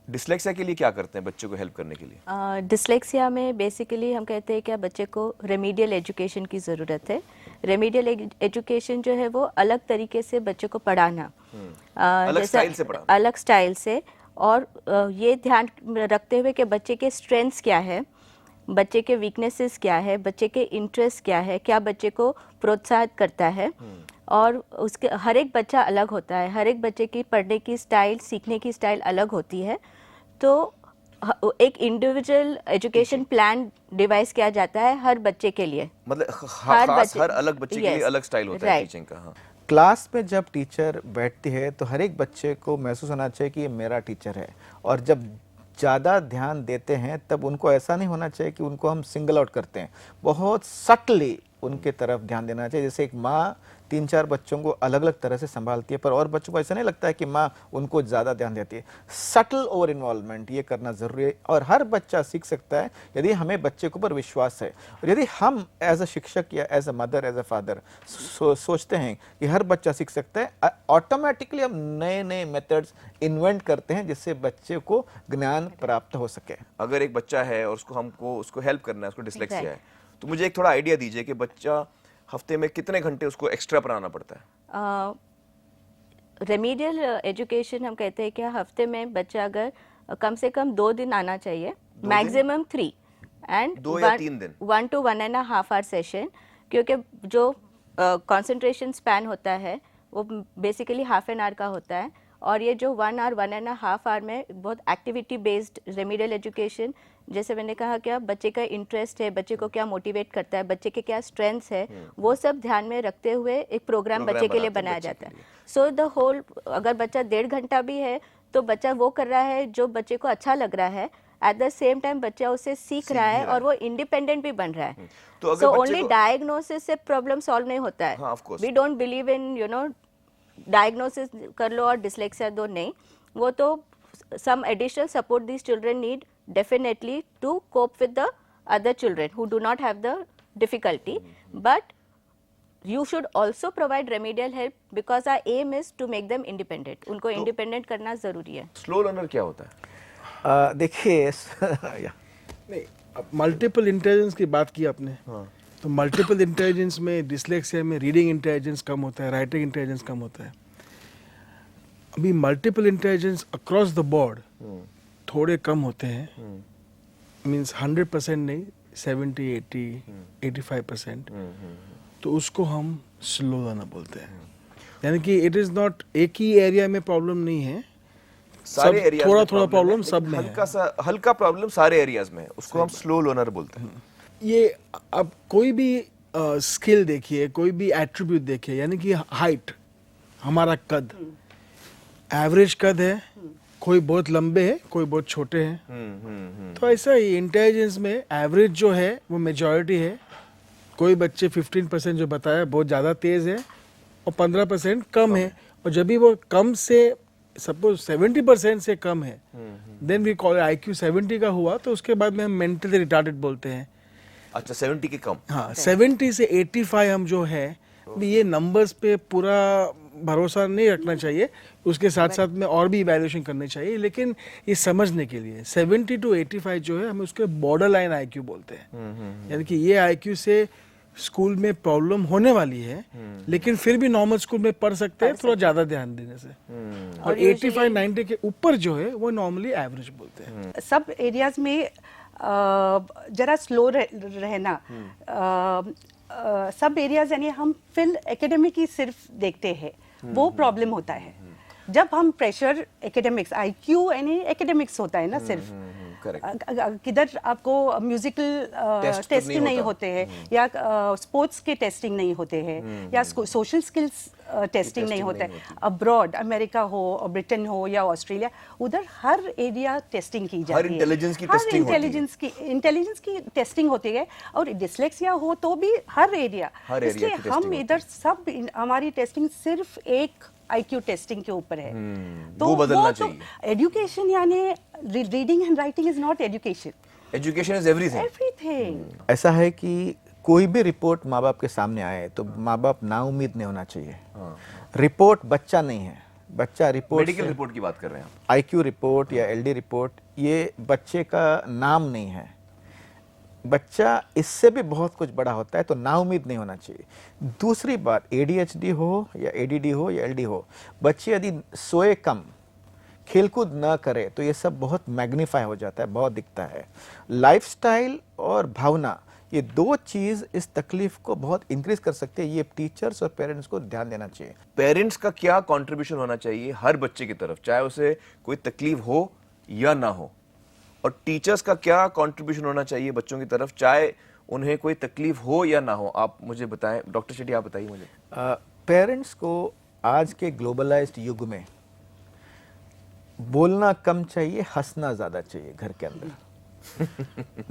डिस्लेक्सिया के लिए क्या करते हैं बच्चे को हेल्प करने के लिए? डिस्लेक्सिया में बेसिकली हम कहते हैं कि बच्चे को रेमीडियल एजुकेशन की ज़रूरत है। रेमीडियल एजुकेशन जो है वो अलग तरीके से बच्चे को पढ़ाना, अलग जैसा स्टाइल से पढ़ाना। अलग स्टाइल से, और ये ध्यान रखते हुए कि बच्चे के स्ट्रेंथ्स क्या है, बच्चे के वीकनेसेस क्या है, बच्चे के इंटरेस्ट क्या है, क्या बच्चे को प्रोत्साहित करता है। और उसके हर एक बच्चा अलग होता है, हर एक बच्चे की पढ़ने की स्टाइल, सीखने की स्टाइल अलग होती है। तो एक इंडिविजुअल एजुकेशन प्लान डिवाइस किया जाता है हर बच्चे के लिए। मतलब हर अलग बच्चे के लिए Yes, अलग स्टाइल होता है right. टीचिंग का। हाँ, क्लास में जब टीचर बैठती है तो हर एक बच्चे को महसूस होना चाहिए कि ये मेरा टीचर है, और जब ज़्यादा ध्यान देते हैं तब उनको ऐसा नहीं होना चाहिए कि उनको हम सिंगल आउट करते हैं, बहुत सटली उनके तरफ ध्यान देना चाहिए। जैसे एक माँ 3-4 बच्चों को अलग अलग तरह से संभालती है, पर और बच्चों को ऐसा नहीं लगता है कि माँ उनको ज़्यादा ध्यान देती है। सटल ओवर इन्वॉल्वमेंट ये करना ज़रूरी है, और हर बच्चा सीख सकता है यदि हमें बच्चे के ऊपर विश्वास है। और यदि हम एज अ शिक्षक या as a mother, as a father सोचते हैं कि हर बच्चा सीख सकता है, ऑटोमेटिकली हम नए नए मेथड्स इन्वेंट करते हैं जिससे बच्चे को ज्ञान प्राप्त हो सके। अगर एक बच्चा है और उसको हेल्प करना है, उसको डिस्लेक्सिया है, तो मुझे एक थोड़ा आइडिया दीजिए कि बच्चा हफ्ते में कितने घंटे उसको एक्स्ट्रा पढ़ाना पड़ता है? रेमीडियल एजुकेशन हम कहते हैं कि हफ्ते में बच्चा अगर कम से कम 2 दिन आना चाहिए, मैक्सिमम 3, एंड 2 या 3 दिन, 1 to 1.5 आवर सेशन, क्योंकि जो कंसंट्रेशन स्पैन होता है वो बेसिकली हाफ एन आवर का होता है। और ये जो 1 आवर 1.5 आवर में बहुत एक्टिविटी बेस्ड रेमीडियल एजुकेशन, जैसे मैंने कहा क्या बच्चे का इंटरेस्ट है, बच्चे को क्या मोटिवेट करता है, बच्चे के क्या स्ट्रेंथ्स है, वो सब ध्यान में रखते हुए एक प्रोग्राम बच्चे के लिए बनाया जाता है। सो द होल, अगर बच्चा 1.5 घंटा भी है तो बच्चा वो कर रहा है जो बच्चे को अच्छा लग रहा है, एट द सेम टाइम बच्चा उसे सीख रहा है और वो इंडिपेंडेंट भी बन रहा है। सो ओनली डायग्नोसिस से प्रॉब्लम सॉल्व नहीं होता है। We don't believe in diagnosis कर लो और डिस्लेक्सिया दो, नहीं, वो तो some additional support these children need definitely to cope with the other children who do not have the difficulty, but you should also provide remedial help because our aim is to make them independent. उनको independent करना जरूरी है। स्लो लर्नर क्या होता है? देखिए नहीं, अब मल्टीपल इंटेलिजेंस की बात की आपने, तो मल्टीपल इंटेलिजेंस में डिस्लेक्सिया में रीडिंग इंटेलिजेंस कम होता है, राइटिंग इंटेलिजेंस कम होता है। अभी multiple intelligence across the board थोड़े कम होते हैं, मीन्स 100% नहीं, 70, 80, 85%, तो उसको हम स्लो लर्नर बोलते हैं। यानी कि इट इज़ नॉट एक ही एरिया में प्रॉब्लम नहीं है, सारे एरिया थोड़ा थोड़ा प्रॉब्लम सब में है। हल्का प्रॉब्लम सारे एरियाज में है, उसको हम स्लो लर्नर बोलते हैं। ये अब कोई भी स्किल देखिए, कोई भी एट्रीब्यूट देखिए, यानी कि हाइट, हमारा कद एवरेज कद है, कोई बहुत लंबे हैं, कोई बहुत छोटे हैं। तो ऐसा ही इंटेलिजेंस में एवरेज जो है वो मेजॉरिटी है। कोई बच्चे 15% जो बताया बहुत ज़्यादा तेज़ है और 15% कम है, और जब भी वो कम से सपोज 70% से कम है, देन वी कॉल IQ 70 का हुआ तो उसके बाद में हम मेंटली रिटार्डेड बोलते हैं। अच्छा, 70 के कम? हाँ, 70 से 85 हम जो है, ये नंबर्स पे पूरा भरोसा नहीं रखना चाहिए, उसके साथ साथ में और भी इवैल्यूएशन करनी चाहिए, लेकिन ये समझने के लिए 70 to 85 जो है हम उसके बॉर्डर लाइन IQ बोलते हैं। यानी कि ये IQ से स्कूल में प्रॉब्लम होने वाली है, लेकिन फिर भी नॉर्मल स्कूल में पढ़ सकते हैं थोड़ा ज़्यादा ध्यान देने से। और 85-90 के ऊपर जो है वो नॉर्मली एवरेज बोलते हैं। सब एरियाज में जरा स्लो रहना, सब एरियाज यानी हम फिर एकेडमिक ही सिर्फ देखते हैं, वो प्रॉब्लम होता है। जब हम प्रेशर एकेडमिक्स, IQ यानी एकेडमिक्स होता है ना सिर्फ, किधर आपको म्यूजिकल टेस्ट नहीं होते हैं, या स्पोर्ट्स के टेस्टिंग नहीं होते हैं, या सोशल स्किल्स टेस्टिंग नहीं होता है। अब्रॉड, अमेरिका हो और ब्रिटेन हो या ऑस्ट्रेलिया, उधर हर एरिया टेस्टिंग की जाती है। इंटेलिजेंस की हर टेस्टिंग होती है। इंटेलिजेंस की टेस्टिंग होती है, और डिसलेक्सिया हो तो भी हर एरिया। हर area इसलिए की testing हम होती इधर सब हमारी टेस्टिंग सिर्फ एक IQ टेस्टिंग के ऊपर है। वो बदलना चाहिए। एजुकेशन यानी reading and writing is not education. Education is everything. Everything. ऐसा है कि कोई भी रिपोर्ट माँ बाप के सामने आए तो माँ बाप नाउम्मीद नहीं होना चाहिए। रिपोर्ट बच्चा नहीं है, बच्चा रिपोर्ट मेडिकल से- रिपोर्ट की बात कर रहे हैं आप। IQ रिपोर्ट या LD रिपोर्ट ये बच्चे का नाम नहीं है। बच्चा इससे भी बहुत कुछ बड़ा होता है, तो नाउम्मीद नहीं होना चाहिए। दूसरी बात, ADHD हो या ADD हो या LD हो, बच्चे यदि सोए कम, खेलकूद ना करे तो ये सब बहुत मैग्नीफाई हो जाता है, बहुत दिखता है। लाइफस्टाइल और भावना, ये दो चीज़ इस तकलीफ को बहुत इंक्रीज कर सकते हैं। ये टीचर्स और पेरेंट्स को ध्यान देना चाहिए। पेरेंट्स का क्या कंट्रीब्यूशन होना चाहिए हर बच्चे की तरफ, चाहे उसे कोई तकलीफ हो या ना हो, और टीचर्स का क्या कंट्रीब्यूशन होना चाहिए बच्चों की तरफ, चाहे उन्हें कोई तकलीफ हो या ना हो? आप मुझे बताएं, डॉक्टर शेट्टी आप बताइए मुझे। पेरेंट्स को आज के ग्लोबलाइज्ड युग में बोलना कम चाहिए, हंसना ज़्यादा चाहिए घर के अंदर।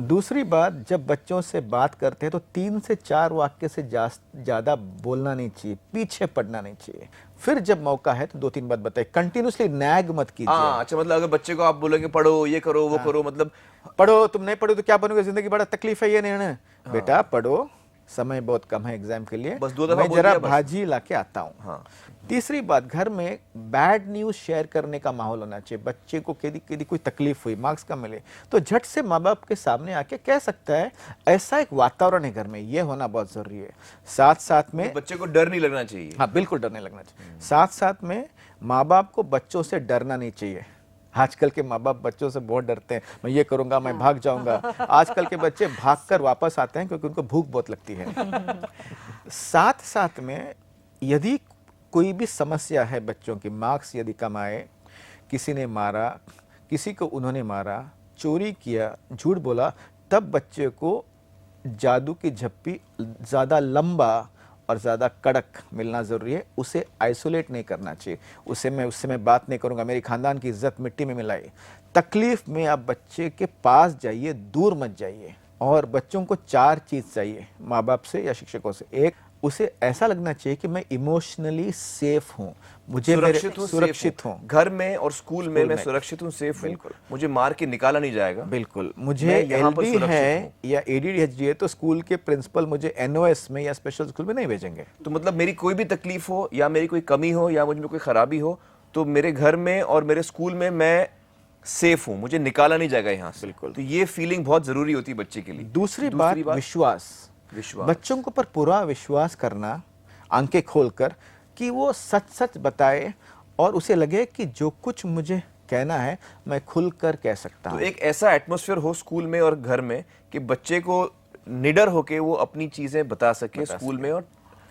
दूसरी बात, जब बच्चों से बात करते हैं तो 3 से 4 वाक्य से ज़्यादा बोलना नहीं चाहिए, पीछे पड़ना नहीं चाहिए। फिर जब मौका है तो 2-3 बात बताइए, कंटिन्यूसली नैग मत कीजिए। हाँ, अच्छा, मतलब अगर बच्चे को आप बोलेंगे पढ़ो, ये करो, वो करो, मतलब पढ़ो, तुम नहीं पढ़ो तो क्या बनोगे, जिंदगी बड़ा तकलीफ है, ये नहीं है। बेटा पढ़ो, समय बहुत कम है एग्जाम के लिए, बस 2 दफा मैं बोल जरा दिया बस। भाजी लाके आता हूँ। हाँ। तीसरी बात, घर में बैड न्यूज शेयर करने का माहौल होना चाहिए। बच्चे को यदि कोई तकलीफ हुई, मार्क्स कम मिले, तो झट से माँ बाप के सामने आके कह सकता है। ऐसा एक वातावरण है घर में, ये होना बहुत जरूरी है। साथ साथ में बच्चे को डर नहीं लगना चाहिए। हाँ, बिल्कुल डर नहीं लगना चाहिए। साथ साथ में माँ बाप को बच्चों से डरना नहीं चाहिए। आजकल के माँ बाप बच्चों से बहुत डरते हैं, मैं ये करूंगा, मैं भाग जाऊंगा। आजकल के बच्चे भागकर वापस आते हैं क्योंकि उनको भूख बहुत लगती है। साथ साथ में यदि कोई भी समस्या है बच्चों की, मार्क्स यदि कम आए, किसी ने मारा, किसी को उन्होंने मारा, चोरी किया, झूठ बोला, तब बच्चे को जादू की झप्पी ज़्यादा लंबा और ज़्यादा कड़क मिलना ज़रूरी है। उसे आइसोलेट नहीं करना चाहिए। उससे मैं बात नहीं करूँगा, मेरी खानदान की इज्जत मिट्टी में मिलाई। तकलीफ में आप बच्चे के पास जाइए, दूर मत जाइए। और बच्चों को 4 चीज़ चाहिए माँ बाप से या शिक्षकों से। एक, उसे ऐसा लगना चाहिए कि मैं इमोशनली सेफ हूँ, मुझे सुरक्षित हूँ। घर में और स्कूल में मैं सुरक्षित हूँ, सेफ हूँ, मुझे मार के निकाला नहीं जाएगा। बिल्कुल। मुझे मैं यहाँ पर LD सुरक्षित है हूँ। या ADHD है तो स्कूल के प्रिंसिपल मुझे NOS में या स्पेशल स्कूल में नहीं भेजेंगे। तो मतलब मेरी कोई भी तकलीफ हो या मेरी कोई कमी हो या मुझ में कोई खराबी हो, तो मेरे घर में और मेरे स्कूल में मैं सेफ हूँ, मुझे निकाला नहीं जाएगा यहाँ से। बिल्कुल। तो ये फीलिंग बहुत जरूरी होती है बच्चे के लिए। दूसरी बात विश्वास। बच्चों को पर पूरा विश्वास करना, आंखें खोलकर, कि वो सच सच बताए और उसे लगे कि जो कुछ मुझे कहना है मैं खुलकर कह सकता हूँ। तो एक ऐसा एटमॉस्फेयर हो स्कूल में और घर में कि बच्चे को निडर होके वो अपनी चीजें बता सके स्कूल में, और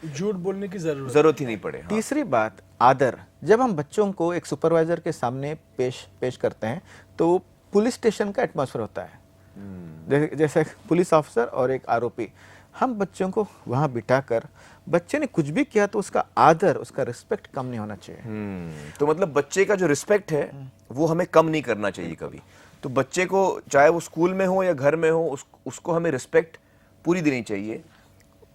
झूठ बोलने की जरूरत ही नहीं पड़े। हाँ। तीसरी बात, आदर। जब हम बच्चों को एक सुपरवाइजर के सामने पेश करते हैं तो पुलिस स्टेशन का एटमॉस्फेयर होता है। जैसे पुलिस ऑफिसर और एक आरोपी, हम बच्चों को वहां बिठाकर, बच्चे ने कुछ भी किया तो उसका आदर, उसका रिस्पेक्ट कम नहीं होना चाहिए। तो मतलब बच्चे का जो रिस्पेक्ट है वो हमें कम नहीं करना चाहिए कभी। तो बच्चे को चाहे वो स्कूल में हो या घर में हो, उसको हमें रिस्पेक्ट पूरी देनी चाहिए,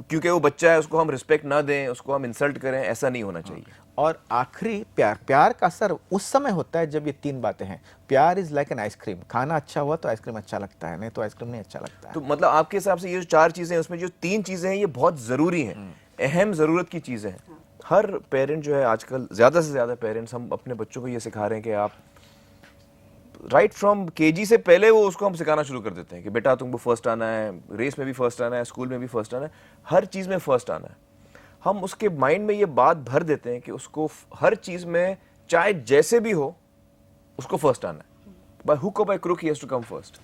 क्योंकि वो बच्चा है, उसको हम रिस्पेक्ट ना दें, उसको हम इंसल्ट करें, ऐसा नहीं होना चाहिए। और आखिरी, प्यार का असर उस समय होता है जब ये 3 बातें हैं। प्यार इज लाइक एन आइसक्रीम। खाना अच्छा हुआ तो आइसक्रीम अच्छा लगता है, नहीं तो आइसक्रीम नहीं अच्छा लगता है। तो मतलब आपके हिसाब से ये जो 4 चीजें हैं, उसमें जो 3 चीजें हैं ये बहुत जरूरी हैं, अहम जरूरत की चीजें हैं। हर पेरेंट जो है आजकल, ज्यादा से ज्यादा पेरेंट्स, हम अपने बच्चों को ये सिखा रहे हैं कि आप राइट फ्रॉम KG से पहले वो उसको हम सिखाना शुरू कर देते हैं कि बेटा तुमको फर्स्ट आना है, रेस में भी फर्स्ट आना है, स्कूल में भी फर्स्ट आना है, हर चीज में फर्स्ट आना है। हम उसके माइंड में ये बात भर देते हैं कि उसको हर चीज में, चाहे जैसे भी हो, उसको फर्स्ट आना है। बाय हुक और by crook he has to come first.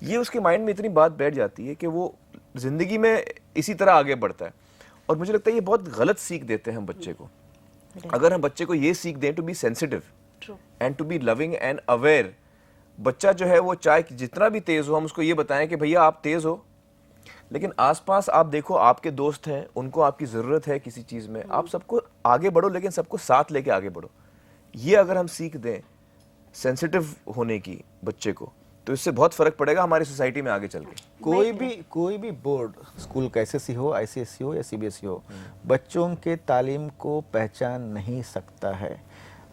ये उसके माइंड में इतनी बात बैठ जाती है कि वो जिंदगी में इसी तरह आगे बढ़ता है। और मुझे लगता है ये बहुत गलत सीख देते हैं हम बच्चे को। अगर हम बच्चे को ये सीख दें to be sensitive and to be loving and aware, बच्चा जो है वो चाहे जितना भी तेज हो, हम उसको ये बताएं कि भैया आप तेज हो, लेकिन आसपास आप देखो, आपके दोस्त हैं, उनको आपकी ज़रूरत है किसी चीज़ में, आप सबको आगे बढ़ो, लेकिन सबको साथ लेके आगे बढ़ो। ये अगर हम सीख दें सेंसिटिव होने की बच्चे को, तो इससे बहुत फ़र्क पड़ेगा हमारी सोसाइटी में आगे चल के। कोई भी बोर्ड स्कूल का एसएससी हो, आईसीएसई हो या सीबीएसई हो, बच्चों के तालीम को पहचान नहीं सकता है।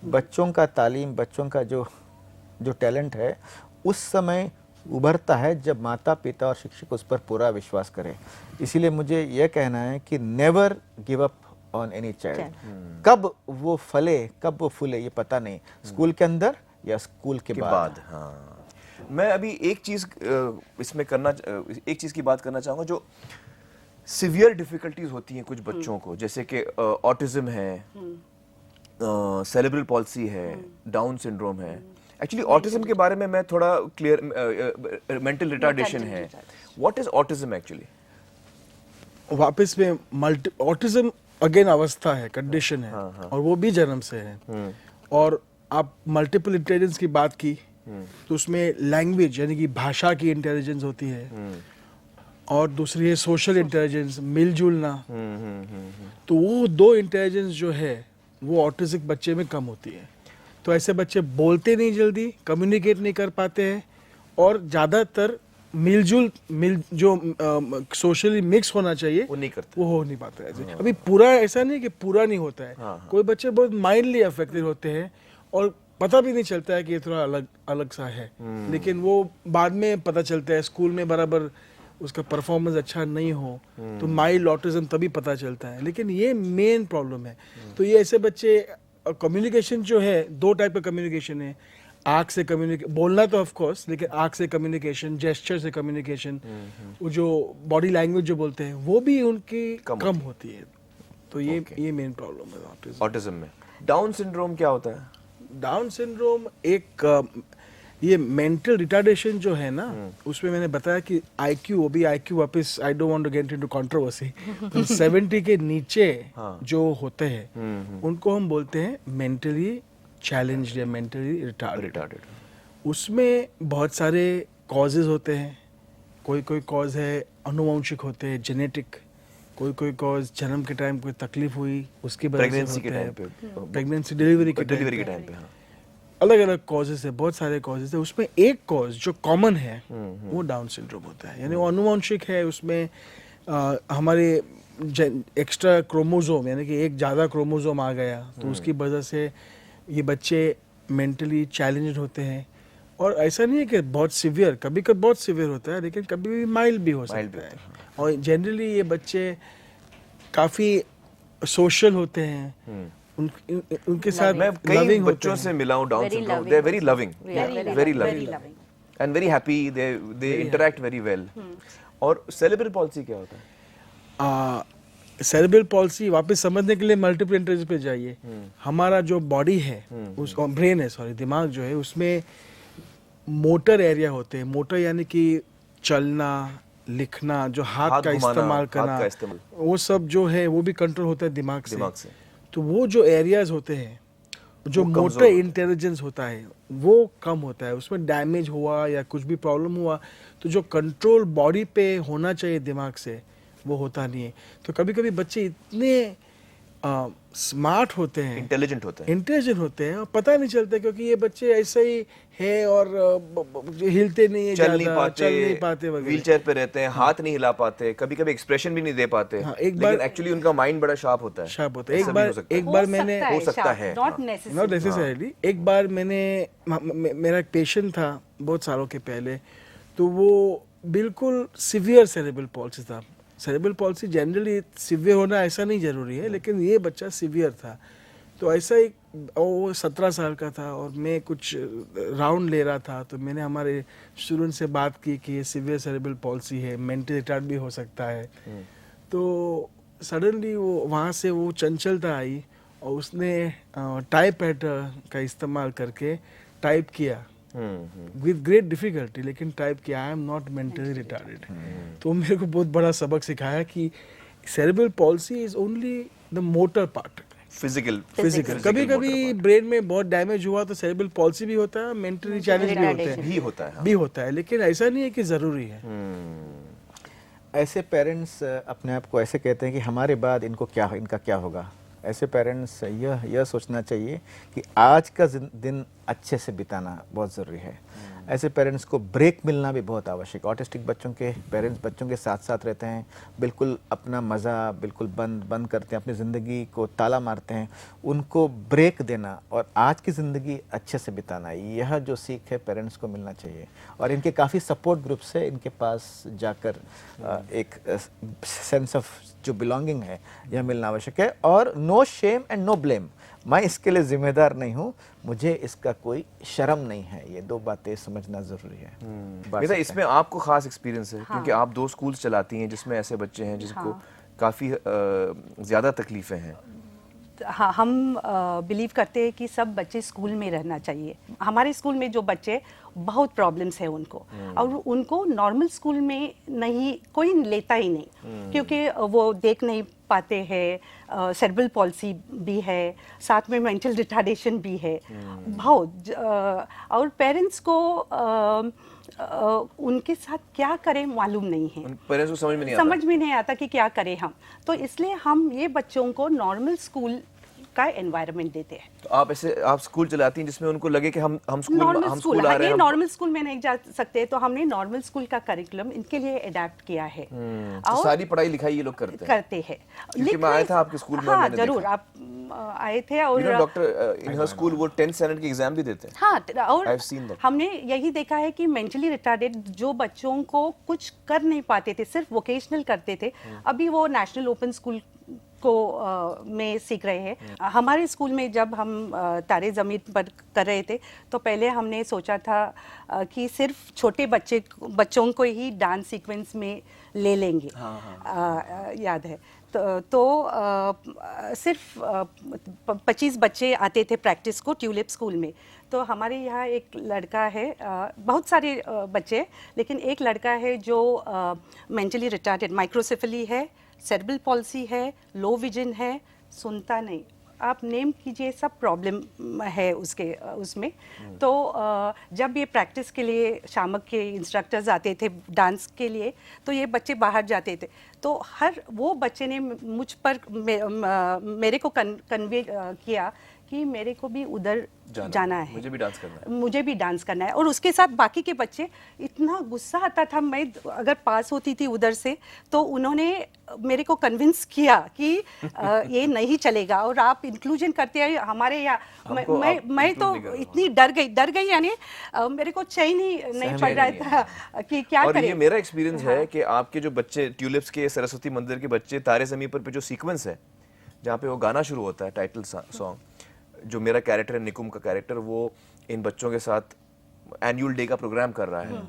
बच्चों का तालीम, बच्चों का जो टैलेंट है उस समय उभरता है जब माता पिता और शिक्षक उस पर पूरा विश्वास करें। इसीलिए मुझे यह कहना है कि never give up on any child. कब वो फले, कब वो फूले, ये पता नहीं, स्कूल के अंदर या स्कूल के बाद। हाँ, मैं अभी एक चीज़ एक चीज़ की बात करना चाहूँगा, जो सिवियर डिफ़िकल्टीज होती हैं कुछ बच्चों को, जैसे कि ऑटिज्म है, सेरेब्रल पॉल्सी है, डाउन सिंड्रोम है। एक्चुअली ऑटिज्म के बारे में मैं थोड़ा क्लियर, मेंटल रिटार्डेशन है। What is autism actually? वापस में ऑटिज्म अगेन अवस्था है, कंडीशन है, और वो भी जन्म से है। और आप मल्टीपल इंटेलिजेंस की बात की, तो उसमें लैंग्वेज यानी कि भाषा की इंटेलिजेंस होती है, और दूसरी है सोशल इंटेलिजेंस, मिलजुलना। तो वो दो इंटेलिजेंस जो है वो ऑटिस्टिक बच्चे में कम होती है। तो ऐसे बच्चे बोलते नहीं जल्दी, कम्युनिकेट नहीं कर पाते हैं, और ज़्यादातर जो सोशली मिक्स होना चाहिए वो नहीं करते, वो हो नहीं पाता है। अभी पूरा ऐसा नहीं कि पूरा नहीं होता है। कोई बच्चे बहुत माइल्डली अफेक्टेड होते हैं और पता भी नहीं चलता है कि ये थोड़ा अलग सा है, लेकिन वो बाद में पता चलता है। स्कूल में बराबर उसका परफॉर्मेंस अच्छा नहीं हो तो माइल्ड ऑटिज्म तभी पता चलता है, लेकिन ये मेन प्रॉब्लम है। तो ये ऐसे बच्चे, कम्युनिकेशन जो है, दो टाइप का कम्युनिकेशन है। आँख से बोलना तो ऑफ कोर्स, लेकिन आँख से कम्युनिकेशन, जेस्चर से कम्युनिकेशन, वो जो बॉडी लैंग्वेज जो बोलते हैं वो भी उनकी कम होती है। तो ये मेन प्रॉब्लम है ऑटिज्म में। डाउन सिंड्रोम क्या होता है? डाउन सिंड्रोम एक ये मेंटल रिटार्डेशन जो है ना, उसमें मैंने बताया कि आईक्यू, वो भी आईक्यू वापस, I don't want to get into controversy, 70 के नीचे जो होते हैं उनको हम बोलते हैं मेंटली चैलेंज्ड या मेंटली रिटार्डेड। उसमें बहुत सारे कॉजेज होते हैं। कोई कॉज है अनुवांशिक होते हैं, जेनेटिक। कोई कॉज जन्म के टाइम कोई तकलीफ हुई उसकी वजह से होता है, प्रेगनेंसी डिलीवरी के टाइम पे। अलग अलग कॉजेज है, बहुत सारे कॉजेज है। उसमें एक कॉज जो कॉमन है वो डाउन सिंड्रोम होता है, यानी वो अनुवांशिक है। उसमें हमारे एक्स्ट्रा क्रोमोसोम, यानी कि एक ज़्यादा क्रोमोसोम आ गया तो उसकी वजह से ये बच्चे मेंटली चैलेंज्ड होते हैं। और ऐसा नहीं है कि बहुत सीवियर, कभी कभी बहुत सीवियर होता है, लेकिन कभी भी माइल्ड भी हो सकता है। और जनरली ये बच्चे काफ़ी सोशल होते हैं, उनके साथ मैं कई बच्चों से मिला हूँ down syndrome, they are very loving, very loving and very happy, they interact very well. और सेरेब्रल पॉल्सी क्या होता है? सेरेब्रल पॉल्सी वापस समझने के लिए मल्टीपल इंटेलिजेंस पे जाइए। हमारा जो बॉडी है, उस ब्रेन है, सॉरी, दिमाग जो है, उसमें मोटर एरिया होते हैं। मोटर यानी कि चलना, लिखना, जो हाथ का इस्तेमाल करना, वो सब जो है वो भी कंट्रोल होता है दिमाग से। तो वो जो एरियाज होते हैं, जो मोटर इंटेलिजेंस होता है वो कम होता है। उसमें डैमेज हुआ या कुछ भी प्रॉब्लम हुआ तो जो कंट्रोल बॉडी पे होना चाहिए दिमाग से वो होता नहीं है। तो कभी कभी बच्चे इतने स्मार्ट होते हैं, इंटेलिजेंट होते हैं और पता नहीं चलता, क्योंकि ये बच्चे ऐसे ही है और हिलते नहीं है, चल नहीं पाते व्हीलचेयर पे रहते हैं, हाथ नहीं हिला पाते, कभी कभी एक्सप्रेशन भी नहीं दे पाते। हाँ, एक बार एक्चुअली उनका माइंड बड़ा शार्प होता है। एक बार मैंने, हो सकता है, नॉट नेसेसरीली, एक बार मेरा एक पेशेंट था बहुत सालों के पहले, तो वो बिल्कुल सिवियर सेरेब्रल पॉल्सी था। सेरेब्रल पॉल्सी जनरली सिवियर होना ऐसा नहीं जरूरी है, लेकिन ये बच्चा सिवियर था। तो ऐसा ही, वो 17 साल का था और मैं कुछ राउंड ले रहा था, तो मैंने हमारे स्टूडेंट से बात की कि ये सिवियर सेरेब्रल पॉल्सी है, मेंटल रिटार्ड भी हो सकता है। तो सडनली वो वहाँ से वो चंचलता आई और उसने टाइपराइटर का इस्तेमाल करके टाइप किया विद ग्रेट डिफिकल्टी, लेकिन टाइप किया, I am not mentally retarded. तो मेरे को बहुत बड़ा सबक सिखाया कि cerebral palsy is only the motor part, physical. कभी कभी ब्रेन में बहुत डैमेज हुआ तो सेरेब्रल पॉल्सी भी होता है, मेंटली चैलेंज भी होता है, लेकिन ऐसा नहीं है कि जरूरी है। ऐसे पेरेंट्स अपने आप को ऐसे कहते हैं कि हमारे बाद इनका क्या होगा। ऐसे पेरेंट्स यह सोचना चाहिए कि आज का दिन अच्छे से बिताना बहुत ज़रूरी है। ऐसे पेरेंट्स को ब्रेक मिलना भी बहुत आवश्यक है। ऑटिस्टिक बच्चों के पेरेंट्स बच्चों के साथ साथ रहते हैं, बिल्कुल अपना मज़ा बिल्कुल बंद करते हैं, अपनी ज़िंदगी को ताला मारते हैं। उनको ब्रेक देना और आज की ज़िंदगी अच्छे से बिताना, यह जो सीख है पेरेंट्स को मिलना चाहिए। और इनके काफ़ी सपोर्ट ग्रुप्स है, इनके पास जाकर एक सेंस ऑफ जो बिलोंगिंग है यह मिलना आवश्यक है। और no shame and no blame, मैं इसके लिए जिम्मेदार नहीं हूँ, मुझे इसका कोई शर्म नहीं है, ये दो बातें समझना जरूरी है। मेरा इसमें आपको खास एक्सपीरियंस है, क्योंकि आप 2 स्कूल्स चलाती हैं जिसमें ऐसे बच्चे हैं जिनको काफ़ी ज़्यादा तकलीफें हैं। हाँ, हम बिलीव करते हैं कि सब बच्चे स्कूल में रहना चाहिए। हमारे स्कूल में जो बच्चे बहुत प्रॉब्लम्स है उनको, और उनको नॉर्मल स्कूल में नहीं कोई लेता ही नहीं, क्योंकि वो देख नहीं पाते हैं, सेरेब्रल पॉलिसी भी है, साथ में मेंटल रिटार्डेशन भी है बहुत। और पेरेंट्स को उनके साथ क्या करें मालूम नहीं है, पेरेंट्स को समझ में नहीं आता कि क्या करें हम। तो इसलिए हम ये बच्चों को नॉर्मल स्कूल का एनवायरनमेंट देते हैं। तो आप स्कूल चलाती हैं जिसमें उनको लगे कि हम स्कूल आ रहे हैं। नॉर्मल स्कूल में नहीं जा सकते, तो हमने नॉर्मल स्कूल का करिकुलम इनके लिए अडैप्ट किया है। तो सारी पढ़ाई लिखाई ये लोग करते हैं। क्योंकि मैं आया था आपके स्कूल में, हाँ जरूर, आप आए थे। और डॉक्टर इन हर स्कूल वो 10th स्टैंडर्ड के एग्जाम भी देते हैं। हाँ, और हमने यही देखा है कि मेंटली रिटार्डेड जो बच्चों को कुछ कर नहीं पाते थे, सिर्फ वोकेशनल करते थे, अभी वो नेशनल ओपन स्कूल को में सीख रहे हैं। हमारे स्कूल में जब हम तारे ज़मीन पर कर रहे थे, तो पहले हमने सोचा था कि सिर्फ छोटे बच्चों को ही डांस सीक्वेंस में ले लेंगे। याद है तो सिर्फ 25 बच्चे आते थे प्रैक्टिस को ट्यूलिप स्कूल में। तो हमारे यहाँ एक लड़का है, बहुत सारे बच्चे, लेकिन एक लड़का है जो मेंटली रिटार्डेड, माइक्रोसेफली है, सेरेब्रल पॉलिसी है, लो विजन है, सुनता नहीं, आप नेम कीजिए, सब प्रॉब्लम है उसमें। तो जब ये प्रैक्टिस के लिए शामक के इंस्ट्रक्टर्स आते थे डांस के लिए, तो ये बच्चे बाहर जाते थे, तो हर वो बच्चे ने मुझ पर मेरे को कन्वे किया कि मेरे को भी उधर जाना है, मुझे भी डांस करना है। और उसके साथ बाकी के बच्चे, इतना गुस्सा आता था, मैं अगर पास होती थी उधर से तो उन्होंने मेरे को कन्विंस किया कि ये नहीं चलेगा और आप इंक्लूजन करते हैं हमारे यहाँ। मैं तो इतनी डर गई, यानी मेरे को चैन ही नहीं पड़ रहा था कि क्या करें। और ये मेरा एक्सपीरियंस है कि आपके जो बच्चे ट्यूलिप्स के सरस्वती मंदिर के बच्चे, तारे ज़मीन पर जो सीक्वेंस है जहाँ पे वो गाना शुरू होता है, टाइटल सॉन्ग, जो मेरा कैरेक्टर है निकुम का कैरेक्टर, वो इन बच्चों के साथ एनुअल डे का प्रोग्राम कर रहा है।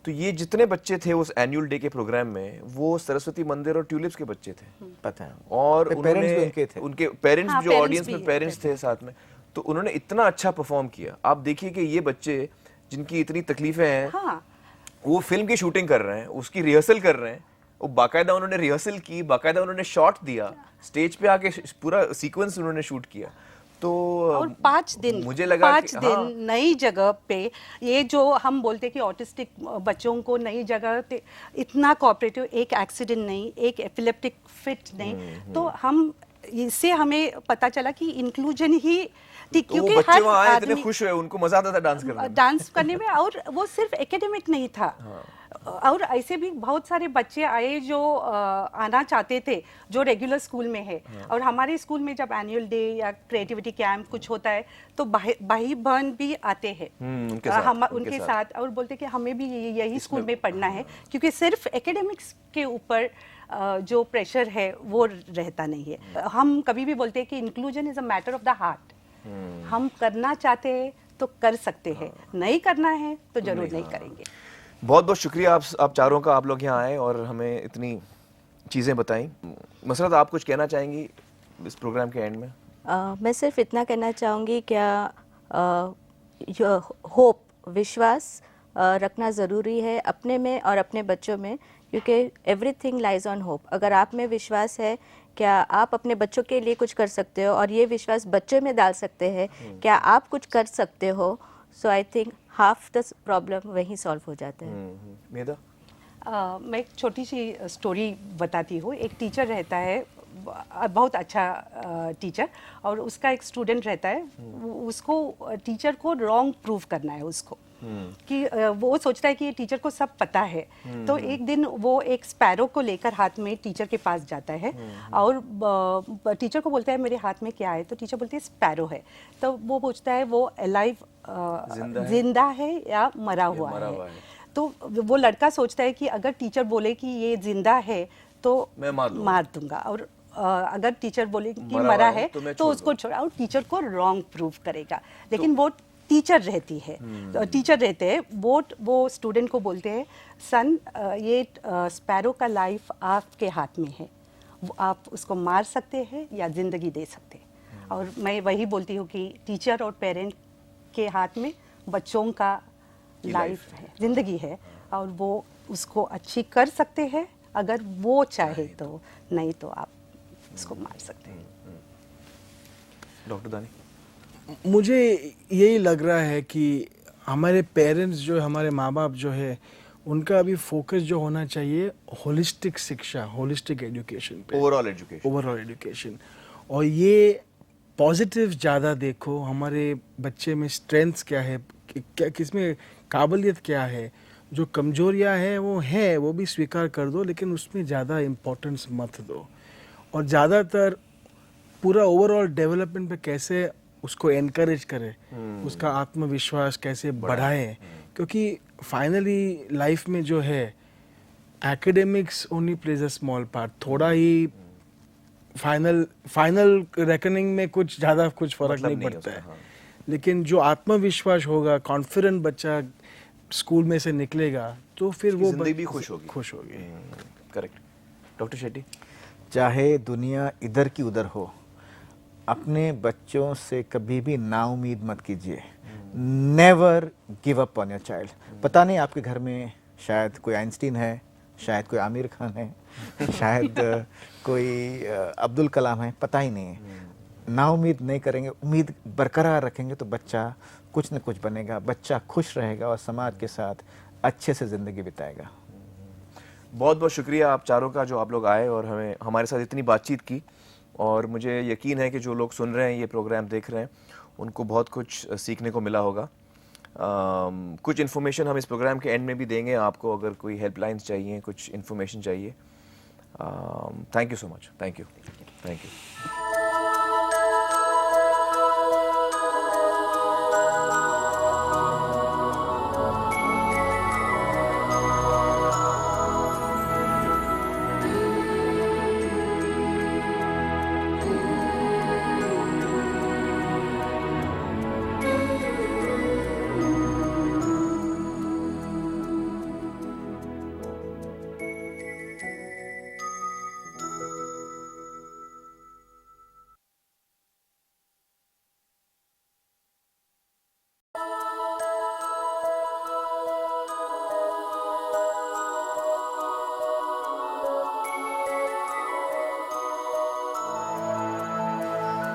तो ये जितने बच्चे थे उस एनुअल डे के प्रोग्राम में, वो सरस्वती मंदिर और ट्यूलिप्स के बच्चे थे, पता है। और उनके पेरेंट्स हाँ, जो ऑडियंस में पेरेंट्स थे साथ में, तो उन्होंने इतना अच्छा परफॉर्म किया। आप देखिए कि ये बच्चे जिनकी इतनी तकलीफें हैं, हाँ। वो फिल्म की शूटिंग कर रहे हैं, उसकी रिहर्सल कर रहे हैं, वो बाकायदा उन्होंने रिहर्सल की, बाकायदा उन्होंने शॉट दिया, स्टेज पे आके पूरा सीक्वेंस उन्होंने शूट किया। तो और 5 दिन, मुझे लगा 5 दिन नई जगह पे, ये जो हम बोलते कि ऑटिस्टिक बच्चों को नई जगह पे इतना कोऑपरेटिव, एक एक्सीडेंट नहीं, एक एपिलेप्टिक फिट नहीं, तो हम इससे हमें पता चला कि इंक्लूजन ही थी, क्योंकि बच्चे वहाँ आए, इतने खुश हुए, उनको मजा आता था डांस करने में। और वो सिर्फ एकेडमिक नहीं था, और ऐसे भी बहुत सारे बच्चे आए जो आना चाहते थे, जो रेगुलर स्कूल में है। और हमारे स्कूल में जब एनुअल डे या क्रिएटिविटी कैंप कुछ होता है, तो भाई बहन भी आते हैं उनके साथ, और बोलते कि हमें भी यही स्कूल में पढ़ना है, क्योंकि सिर्फ एकेडमिक्स के ऊपर जो प्रेशर है वो रहता नहीं है। हम कभी भी बोलते हैं कि inclusion is a matter of the heart. हम करना चाहते हैं तो कर सकते हैं, नहीं करना है तो जरूर नहीं करेंगे। बहुत बहुत शुक्रिया आप चारों का, आप लोग यहाँ आए और हमें इतनी चीज़ें बताई। मसरत, आप कुछ कहना चाहेंगी इस प्रोग्राम के एंड में? मैं सिर्फ इतना कहना चाहूँगी, क्या होप, विश्वास रखना ज़रूरी है अपने में और अपने बच्चों में, क्योंकि एवरीथिंग लाइज ऑन होप। अगर आप में विश्वास है, क्या आप अपने बच्चों के लिए कुछ कर सकते हो, और ये विश्वास बच्चों में डाल सकते हैं, क्या आप कुछ कर सकते हो, so I think half the problem वहीं सॉल्व हो जाता है। मेधा? मैं एक छोटी सी स्टोरी बताती हूँ। एक टीचर रहता है, बहुत अच्छा टीचर, और उसका एक स्टूडेंट रहता है। उसको टीचर को रॉन्ग प्रूव करना है उसको, कि वो सोचता है कि ये टीचर को सब पता है। तो एक दिन वो एक स्पैरो को लेकर हाथ में टीचर के पास जाता है, और टीचर को बोलता है मेरे हाथ में क्या है, तो टीचर बोलती है स्पैरो है। तो वो पूछता है वो अलाइव जिंदा है या मरा हुआ है। तो वो लड़का सोचता है कि अगर टीचर बोले कि ये जिंदा है तो मैं मार दूंगा, और अगर टीचर बोले कि मरा है तो उसको छोड़ा, और टीचर को रॉन्ग प्रूव करेगा। लेकिन वो टीचर रहती है, टीचर रहते हैं, वो स्टूडेंट को बोलते हैं सन ये स्पैरो का लाइफ आपके हाथ में है, आप उसको मार सकते हैं या ज़िंदगी दे सकते हैं। और मैं वही बोलती हूँ कि टीचर और पेरेंट के हाथ में बच्चों का लाइफ है, ज़िंदगी है, और वो उसको अच्छी कर सकते हैं अगर वो चाहे तो, नहीं तो आप उसको मार सकते हैं। डॉक्टर दानी, मुझे यही लग रहा है कि हमारे पेरेंट्स जो हमारे माँ बाप जो है उनका अभी फोकस जो होना चाहिए होलिस्टिक शिक्षा, होलिस्टिक एजुकेशन पे, ओवरऑल एजुकेशन। और ये पॉजिटिव ज़्यादा देखो, हमारे बच्चे में स्ट्रेंथ्स क्या है, क्या किसमें काबिलियत क्या है, जो कमजोरियां हैं वो भी स्वीकार कर दो, लेकिन उसमें ज़्यादा इम्पोर्टेंस मत दो। और ज़्यादातर पूरा ओवरऑल डेवलपमेंट पे कैसे उसको एनकरेज करे, उसका आत्मविश्वास कैसे बढ़ाए, क्योंकि फाइनली लाइफ में जो है academics only plays a small part. थोड़ा ही फाइनल रेकनिंग में कुछ ज़्यादा कुछ फर्क नहीं पड़ता है। लेकिन जो आत्मविश्वास होगा, कॉन्फिडेंट बच्चा स्कूल में से निकलेगा तो फिर वो जिंदगी भी खुश होगी। करेक्ट। डॉक्टर शेट्टी, चाहे दुनिया इधर की उधर हो, अपने बच्चों से कभी भी नाउमीद मत कीजिए। Never give up on your child. पता नहीं आपके घर में शायद कोई आइंस्टीन है, शायद कोई आमिर खान है, शायद कोई अब्दुल कलाम है, पता ही नहीं है। नाउमीद नहीं करेंगे, उम्मीद बरकरार रखेंगे तो बच्चा कुछ न कुछ बनेगा, बच्चा खुश रहेगा और समाज के साथ अच्छे से ज़िंदगी बिताएगा। बहुत बहुत शुक्रिया आप चारों का, जो आप लोग आए और हमारे साथ इतनी बातचीत की। और मुझे यकीन है कि जो लोग सुन रहे हैं, ये प्रोग्राम देख रहे हैं, उनको बहुत कुछ सीखने को मिला होगा। कुछ इन्फॉर्मेशन हम इस प्रोग्राम के एंड में भी देंगे आपको, अगर कोई हेल्पलाइंस चाहिए, कुछ इन्फॉर्मेशन चाहिए। Thank you so much. Thank you.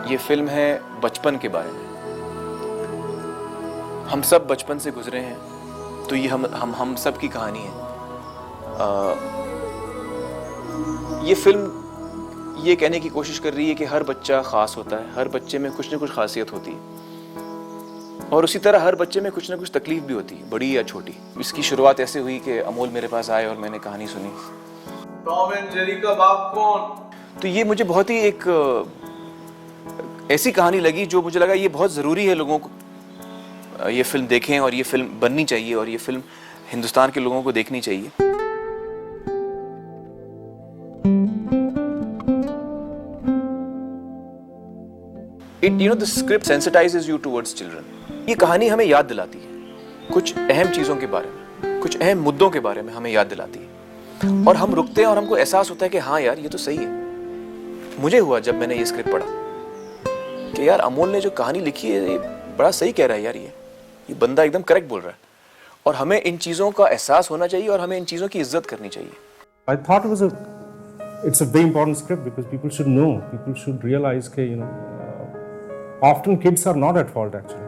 ये फिल्म है बचपन के बारे में। हम सब बचपन से गुजरे हैं, तो ये हम सब की कहानी है। ये फिल्म ये कहने की कोशिश कर रही है कि हर बच्चा खास होता है, हर बच्चे में कुछ न कुछ खासियत होती है, और उसी तरह हर बच्चे में कुछ न कुछ तकलीफ भी होती है, बड़ी या छोटी। इसकी शुरुआत ऐसे हुई कि अमोल मेरे पास आए और मैंने कहानी सुनी। टॉम एंड जेरी का बाप कौन? तो ये मुझे बहुत ही एक ऐसी कहानी लगी जो मुझे लगा ये बहुत ज़रूरी है लोगों को ये फिल्म देखें, और ये फिल्म बननी चाहिए, और ये फिल्म हिंदुस्तान के लोगों को देखनी चाहिए। The script sensitizes you towards children. ये कहानी हमें याद दिलाती है कुछ अहम चीज़ों के बारे में, कुछ अहम मुद्दों के बारे में हमें याद दिलाती है, और हम रुकते हैं और हमको एहसास होता है कि हाँ यार, ये तो सही है। मुझे हुआ जब मैंने ये स्क्रिप्ट पढ़ा कि यार अमोल ने जो कहानी लिखी है ये बड़ा सही कह रहा है यार, ये बंदा एकदम करेक्ट बोल रहा है, और हमें इन चीज़ों का एहसास होना चाहिए और हमें इन चीज़ों की इज्जत करनी चाहिए। I thought it's a very important script because people should know, people should realize that often kids are not at fault actually.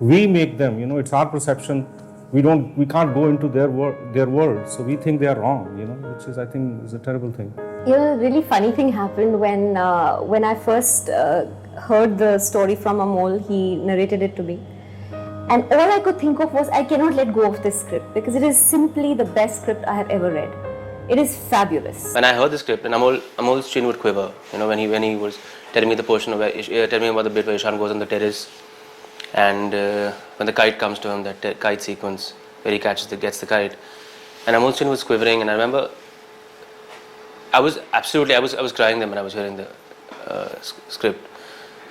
We make them, it's our perception we can't go into their world, so we think they are wrong, you know, which is, I think, is a terrible thing. You know, a really funny thing happened when I first heard the story from Amol. He narrated it to me, and all I could think of was, I cannot let go of this script because it is simply the best script I have ever read. It is fabulous. When I heard the script, and Amol's chin would quiver, you know, when he was telling me the portion of telling me about the bit where Ishan goes on the terrace, and when the kite comes to him, that kite sequence where he gets the kite, and Amol's chin was quivering, and I remember I was crying then when I was hearing the script.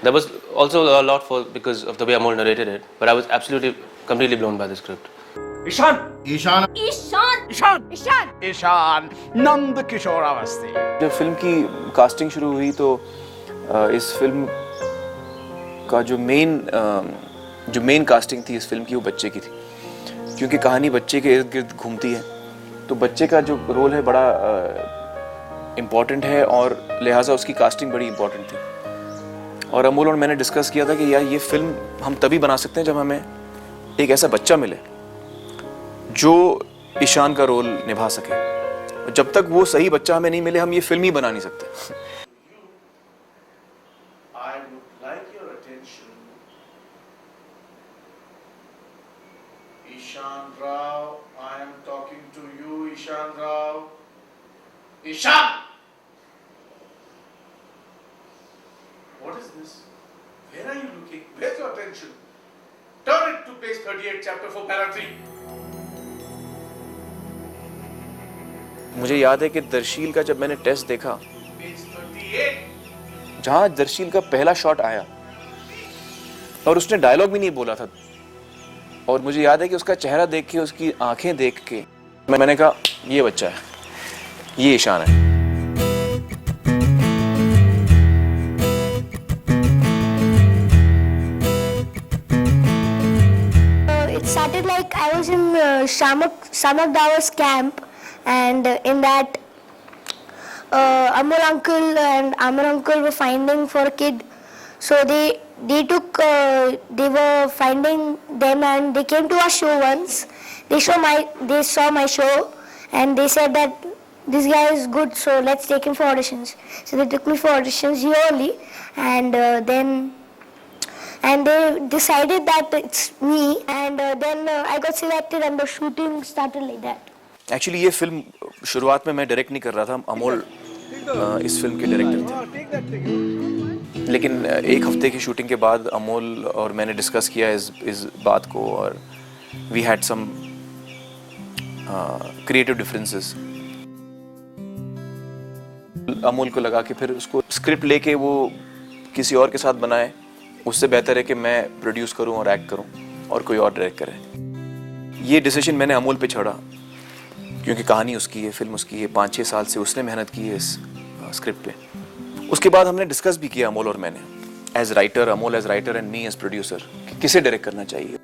There was also a lot because of the way Amol narrated it, but I was completely blown by the script. Ishan Nand Kishore Awasthi. जब फिल्म की कास्टिंग शुरू हुई तो इस फिल्म का जो मेन कास्टिंग थी इस फिल्म की, वो बच्चे की थी, क्योंकि कहानी बच्चे के इर्द गिर्द घूमती है, तो बच्चे का जो रोल है बड़ा इम्पॉर्टेंट है और लिहाजा उसकी कास्टिंग बड़ी इम्पॉर्टेंट थी। और अमोल और मैंने डिस्कस किया था कि यार ये फिल्म हम तभी बना सकते हैं जब हमें एक ऐसा बच्चा मिले जो ईशान का रोल निभा सके। जब तक वो सही बच्चा हमें नहीं मिले, हम ये फिल्म ही बना नहीं सकते। I would like your attention. Ishan Rao, I am talking to you, Ishan Rao. Ishan! What is this? Where are you looking? Where's your attention? Turn it to page 38, chapter 4, para 3. मुझे याद है कि दरशील का जब मैंने टेस्ट देखा, Page 38. जहाँ दरशील का पहला शॉट आया और उसने डायलॉग भी नहीं बोला था, और मुझे याद है कि उसका चेहरा देख के, उसकी आंखें देख के मैंने कहा ये बच्चा है, ये ईशान है। It started like I was in Shamak Dawar's camp, and in that Amol uncle and Amar uncle were finding for a kid, so they were finding them, and they came to our show once. They saw my show, and they said that this guy is good, so let's take him for auditions. So they took me for auditions yearly, and they decided that it's me, and then I got selected, and the shooting started like that. Actually ये फिल्म शुरुआत में मैं डायरेक्ट नहीं कर रहा था, अमोल इस फिल्म के डायरेक्टर थे, लेकिन एक हफ्ते की शूटिंग के बाद अमोल और मैंने डिस्कस किया इस बात को, और we had some creative differences. Amol को लगा कि फिर उसको स्क्रिप्ट लेके वो किसी और के साथ बनाए, उससे बेहतर है कि मैं प्रोड्यूस करूं और एक्ट करूं और कोई और डायरेक्ट करे। ये डिसीजन मैंने अमोल पे छोड़ा, क्योंकि कहानी उसकी है, फिल्म उसकी है, 5-6 साल से उसने मेहनत की है इस स्क्रिप्ट पे। उसके बाद हमने डिस्कस भी किया अमोल और मैंने, as writer, Amol as writer and me as producer, कि किसे डायरेक्ट करना चाहिए।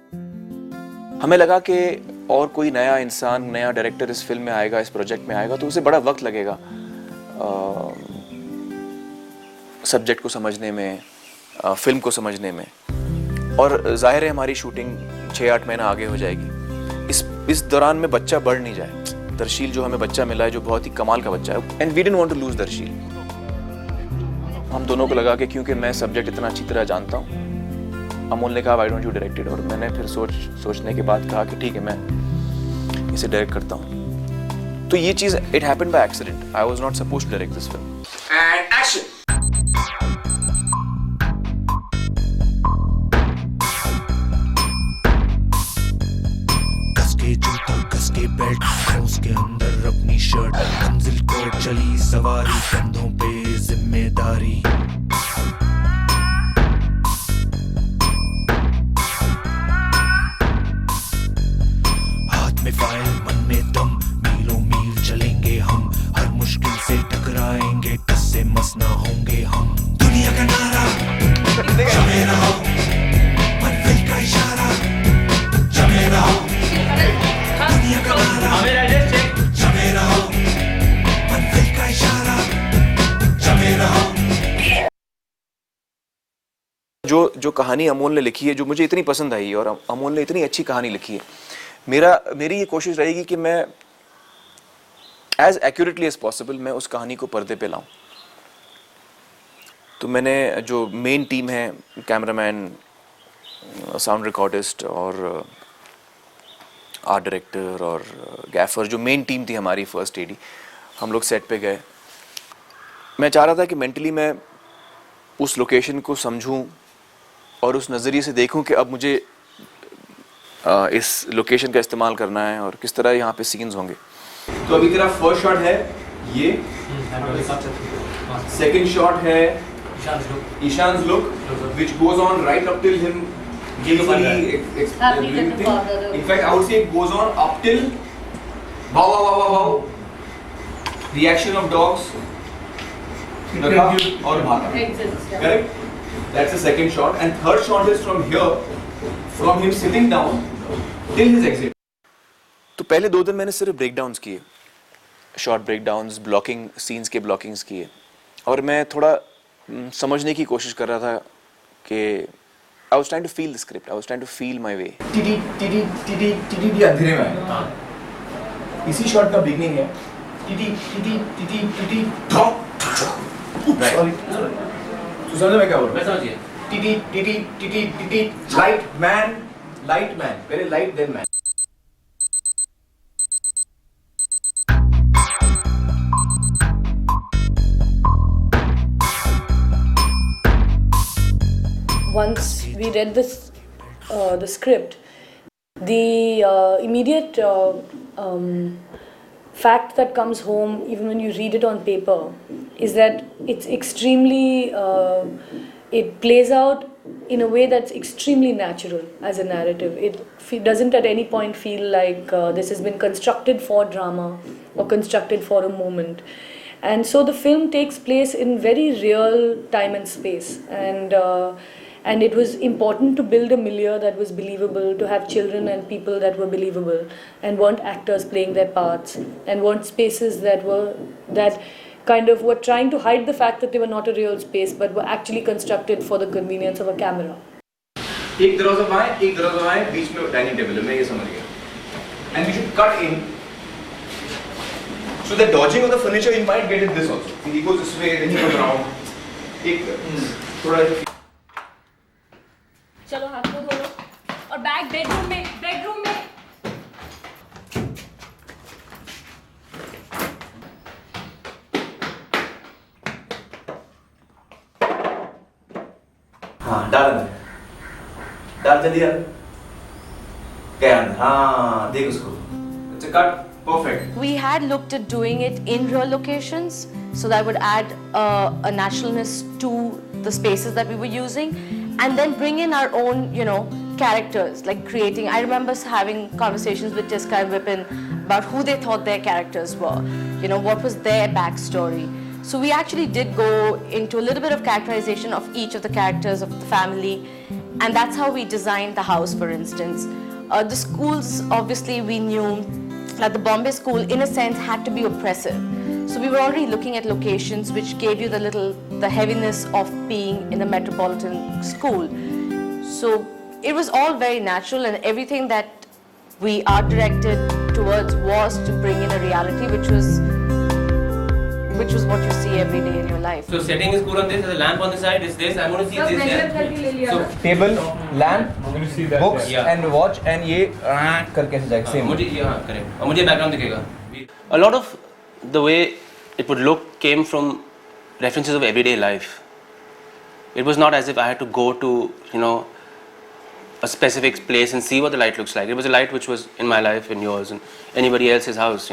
हमें लगा कि और कोई नया इंसान, नया डायरेक्टर इस फिल्म में आएगा, इस प्रोजेक्ट में आएगा, तो उसे बड़ा वक्त लगेगा सब्जेक्ट को समझने में, फिल्म को समझने में, और जाहिर है हमारी शूटिंग 6-8 महीना आगे हो जाएगी। इस दौरान में बच्चा बढ़ नहीं जाए। दरशील जो हमें बच्चा मिला है, जो बहुत ही कमाल का बच्चा है, and we didn't want to lose Darsheel. हम दोनों को लगा कि क्योंकि मैं सब्जेक्ट इतना अच्छी तरह जानता हूँ, अमोल ने कहा why don't you direct it, और मैंने फिर सोचने के बाद कहा कि ठीक है, मैं इसे डायरेक्ट करता हूँ। तो ये चीज़ it happened by accident. I was not supposed to direct this film. And action. के बेल्ट हाउस के अंदर अपनी शर्ट, मंजिल को चली सवारी, कंधों पे जिम्मेदारी। हाथ में फाइल, मन में दम, मीलों मील चलेंगे हम, हर मुश्किल से टकराएंगे, टस से मस ना होंगे हम। दुनिया का नारा जमे रहो, मंजिल का इशारा जमे रहो, जो कहानी अमोल ने लिखी है, जो मुझे इतनी पसंद आई, और अमोल ने इतनी अच्छी कहानी लिखी है, मेरी ये कोशिश रहेगी कि मैं एज एक्यूरेटली एज पॉसिबल मैं उस कहानी को पर्दे पे लाऊं। तो मैंने जो मेन टीम है, कैमरामैन, साउंड रिकॉर्डिस्ट और आर्ट डायरेक्टर और गैफर, जो मेन टीम थी हमारी फर्स्ट एडी, हम लोग सेट पे गए। मैं चाह रहा था कि मेंटली मैं उस लोकेशन को समझूं और उस नज़रिए से देखूं कि अब मुझे इस लोकेशन का इस्तेमाल करना है और किस तरह यहाँ पे सीन्स होंगे। तो अभी तेरा फर्स्ट शॉट है ये, सेकंड शॉट है ईशान्स look which goes on right up till him gazily in fact I would say it goes on up till wow wow wow wow wow reaction of dogs रखा और भागा, correct? That's the second shot and third shot is from here, from him sitting down till his exit. तो पहले 2 दिन मैंने सिर्फ ब्रेकडाउन्स किए, शॉर्ट ब्रेकडाउन्स, ब्लॉकिंग सीन्स के ब्लॉकिंग्स किए और मैं थोड़ा समझने की कोशिश कर रहा था कि I was trying to feel the script, I was trying to feel my way. TT अंधेरे में है, इसी शॉट का बिगनिंग है, टीटी सॉरी तू समझ में क्या बोल रहा है? टीटी लाइट मैन, पहले light then man. Once we read the script, the immediate fact that comes home, even when you read it on paper, is that it's extremely, it plays out in a way that's extremely natural as a narrative. It doesn't at any point feel like this has been constructed for drama or constructed for a moment. And so the film takes place in very real time and space, and it was important to build a milieu that was believable, to have children and people that were believable and weren't actors playing their parts and weren't spaces that kind of were trying to hide the fact that they were not a real space but were actually constructed for the convenience of a camera. एक दरवाजा आए बीच में डाइनिंग टेबल है, मैं ये समझ गया। And we should cut in so the dodging of the furniture you might get it this also. He goes this way, then he goes around. एक थोड़ा चलो हाथ को धो लो और बैग बेडरूम में हाँ डाल जल्दी डाल क्या हाँ देख उसको it's a cut perfect. We had looked at doing it in real locations, so that would add a naturalness to the spaces that we were using, and then bring in our own, characters, like creating. I remember having conversations with Tiska and Vipin about who they thought their characters were, what was their backstory. So we actually did go into a little bit of characterization of each of the characters of the family, and that's how we designed the house, for instance. The schools, obviously, we knew that the Bombay school, in a sense, had to be oppressive. So we were already looking at locations which gave you the heaviness of being in a metropolitan school. So it was all very natural, and everything that we art directed towards was to bring in a reality which was what you see every day in your life. So setting is cool on this, there's a lamp on the side, is this, I'm going to see this there. So table, lamp, books and watch and ये करके जाएगा same. मुझे हाँ correct. और मुझे background दिखेगा. A lot of the way it would look came from references of everyday life. It was not as if I had to go to a specific place and see what the light looks like. It was a light which was in my life, in yours, and anybody else's house.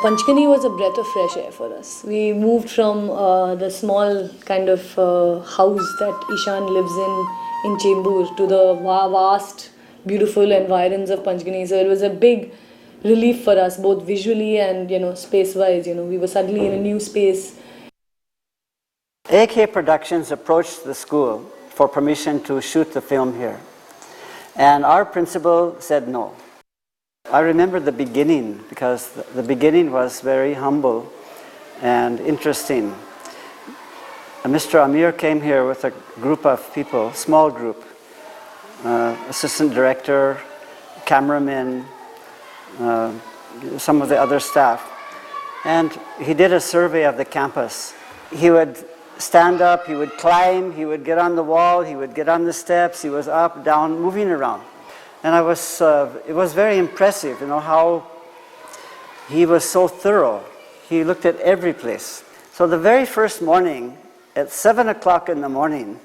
Panchgani was a breath of fresh air for us. We moved from the small kind of house that Ishan lives in Chembur to the vast, beautiful environs of Panchgani. So it was a big relief for us, both visually and space-wise. We were suddenly in a new space. AK Productions approached the school for permission to shoot the film here, and our principal said no. I remember the beginning, because the beginning was very humble and interesting. Mr. Amir came here with a group of people, small group, assistant director, cameraman, some of the other staff. And he did a survey of the campus. He would stand up, he would climb, he would get on the wall, he would get on the steps, he was up, down, moving around. And it was very impressive, how he was so thorough. He looked at every place. So the very first morning, at 7 o'clock in the morning,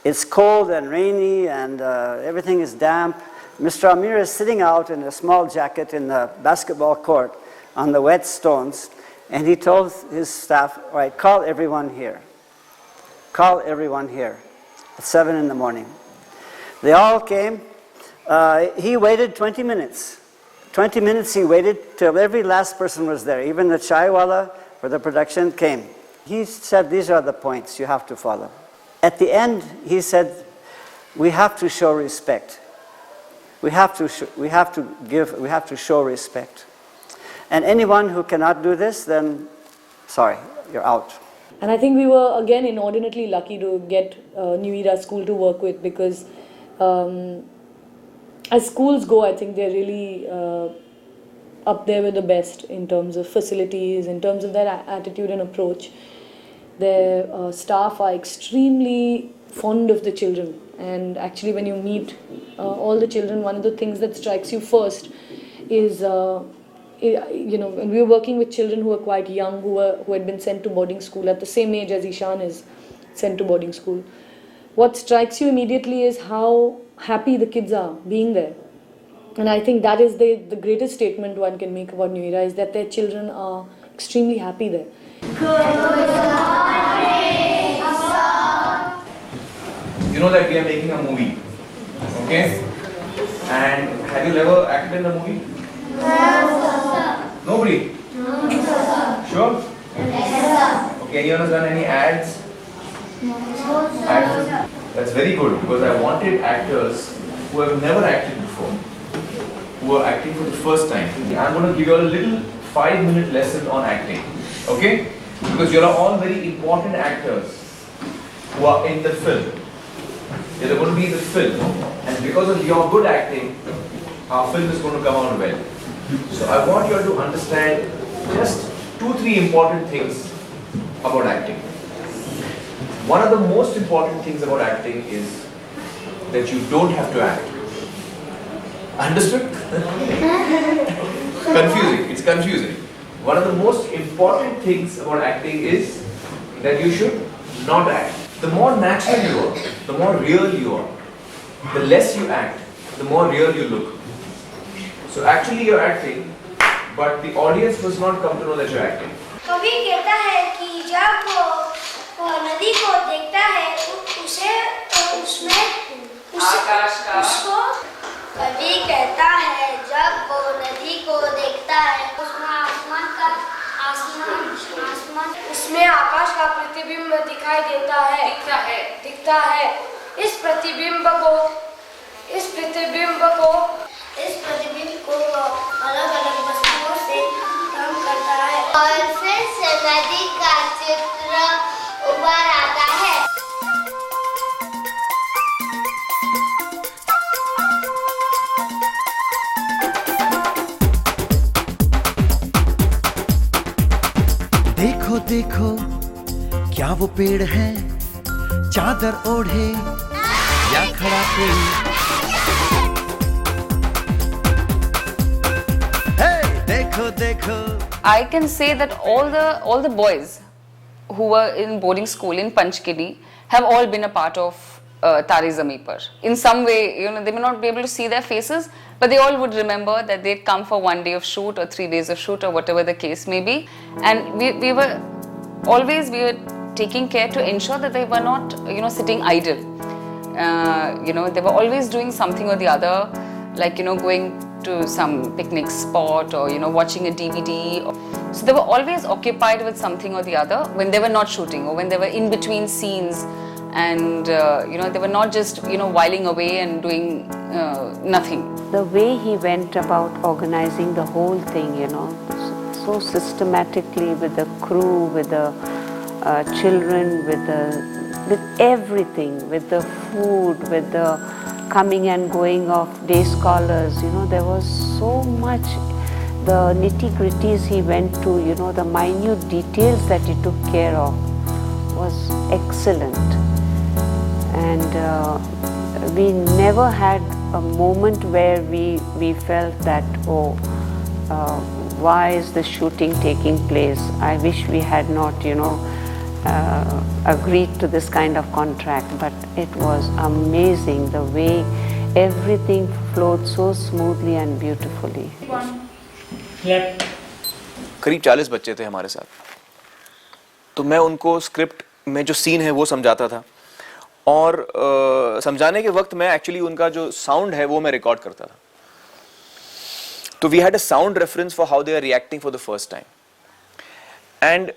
it's cold and rainy and everything is damp. Mr. Amir is sitting out in a small jacket in the basketball court on the wet stones, and he told his staff, all right, call everyone here. Call everyone here at 7 in the morning. They all came. He waited 20 minutes. 20 minutes he waited till every last person was there. Even the chaiwala for the production came. He said, these are the points you have to follow. At the end, he said, we have to show respect. We have to show respect. And anyone who cannot do this, then sorry, you're out. And I think we were again inordinately lucky to get New Era School to work with, because as schools go, I think they're really up there with the best in terms of facilities, in terms of their attitude and approach. Their staff are extremely fond of the children, and actually when you meet all the children, one of the things that strikes you first is when we were working with children who were quite young, who had been sent to boarding school at the same age as Ishan is sent to boarding school. What strikes you immediately is how happy the kids are being there. And I think that is the greatest statement one can make about New Era, is that their children are extremely happy there. You know that we are making a movie, okay? And have you ever acted in a movie? Nobody? Sure? Okay, anyone has done any ads? Ads? That's very good, because I wanted actors who have never acted before, who are acting for the first time. I'm going to give you a little 5-minute lesson on acting, okay? Because you are all very important actors who are in the film. You're going to be in the film, and because of your good acting, our film is going to come out well. So I want you all to understand just 2-3 important things about acting. One of the most important things about acting is that you don't have to act. Understood? Confusing. It's confusing. One of the most important things about acting is that you should not act. The more natural you are, the more real you are, the less you act, the more real you look. So actually you're acting, but the audience must not come to know that you're acting. कवि कहता है कि जब वो नदी को देखता है उसको कवि कहता है जब वो नदी को देखता है उसमें आसमान उसमें आकाश का प्रतिबिंब दिखाई देता है दिखता है इस प्रतिबिंब को अलग अलग वस्तुओं से कम करता है और फिर से नदी का चित्र उभर आता है। देखो देखो क्या वो पेड़ है, चादर ओढ़े या खड़ा पेड़। I can say that all the boys who were in boarding school in Panchkili have all been a part of Tare Zameen Par. In some way, they may not be able to see their faces, but they all would remember that they'd come for 1 day of shoot or 3 days of shoot or whatever the case may be. And we were taking care to ensure that they were not, sitting idle. They were always doing something or the other, like, going to some picnic spot or, watching a DVD. So they were always occupied with something or the other when they were not shooting or when they were in between scenes. And, they were not just, whiling away and doing nothing. The way he went about organizing the whole thing, so systematically with the crew, with the children with everything, with the food, with the coming and going of day scholars. You know, there was so much, the nitty-gritties he went to, you know, the minute details that he took care of was excellent. And we never had a moment where we felt that, why is the shooting taking place? I wish we had not, you know, agreed to this kind of contract, but it was amazing the way everything flowed so smoothly and beautifully. करीब 40 बच्चे थे हमारे साथ, तो मैं उनको स्क्रिप्ट में जो सीन है वो समझाता था, और समझाने के वक्त मैं एक्चुअली उनका जो साउंड है वो मैं रिकॉर्ड करता था. तो we had a sound reference for how they are reacting for the first time, and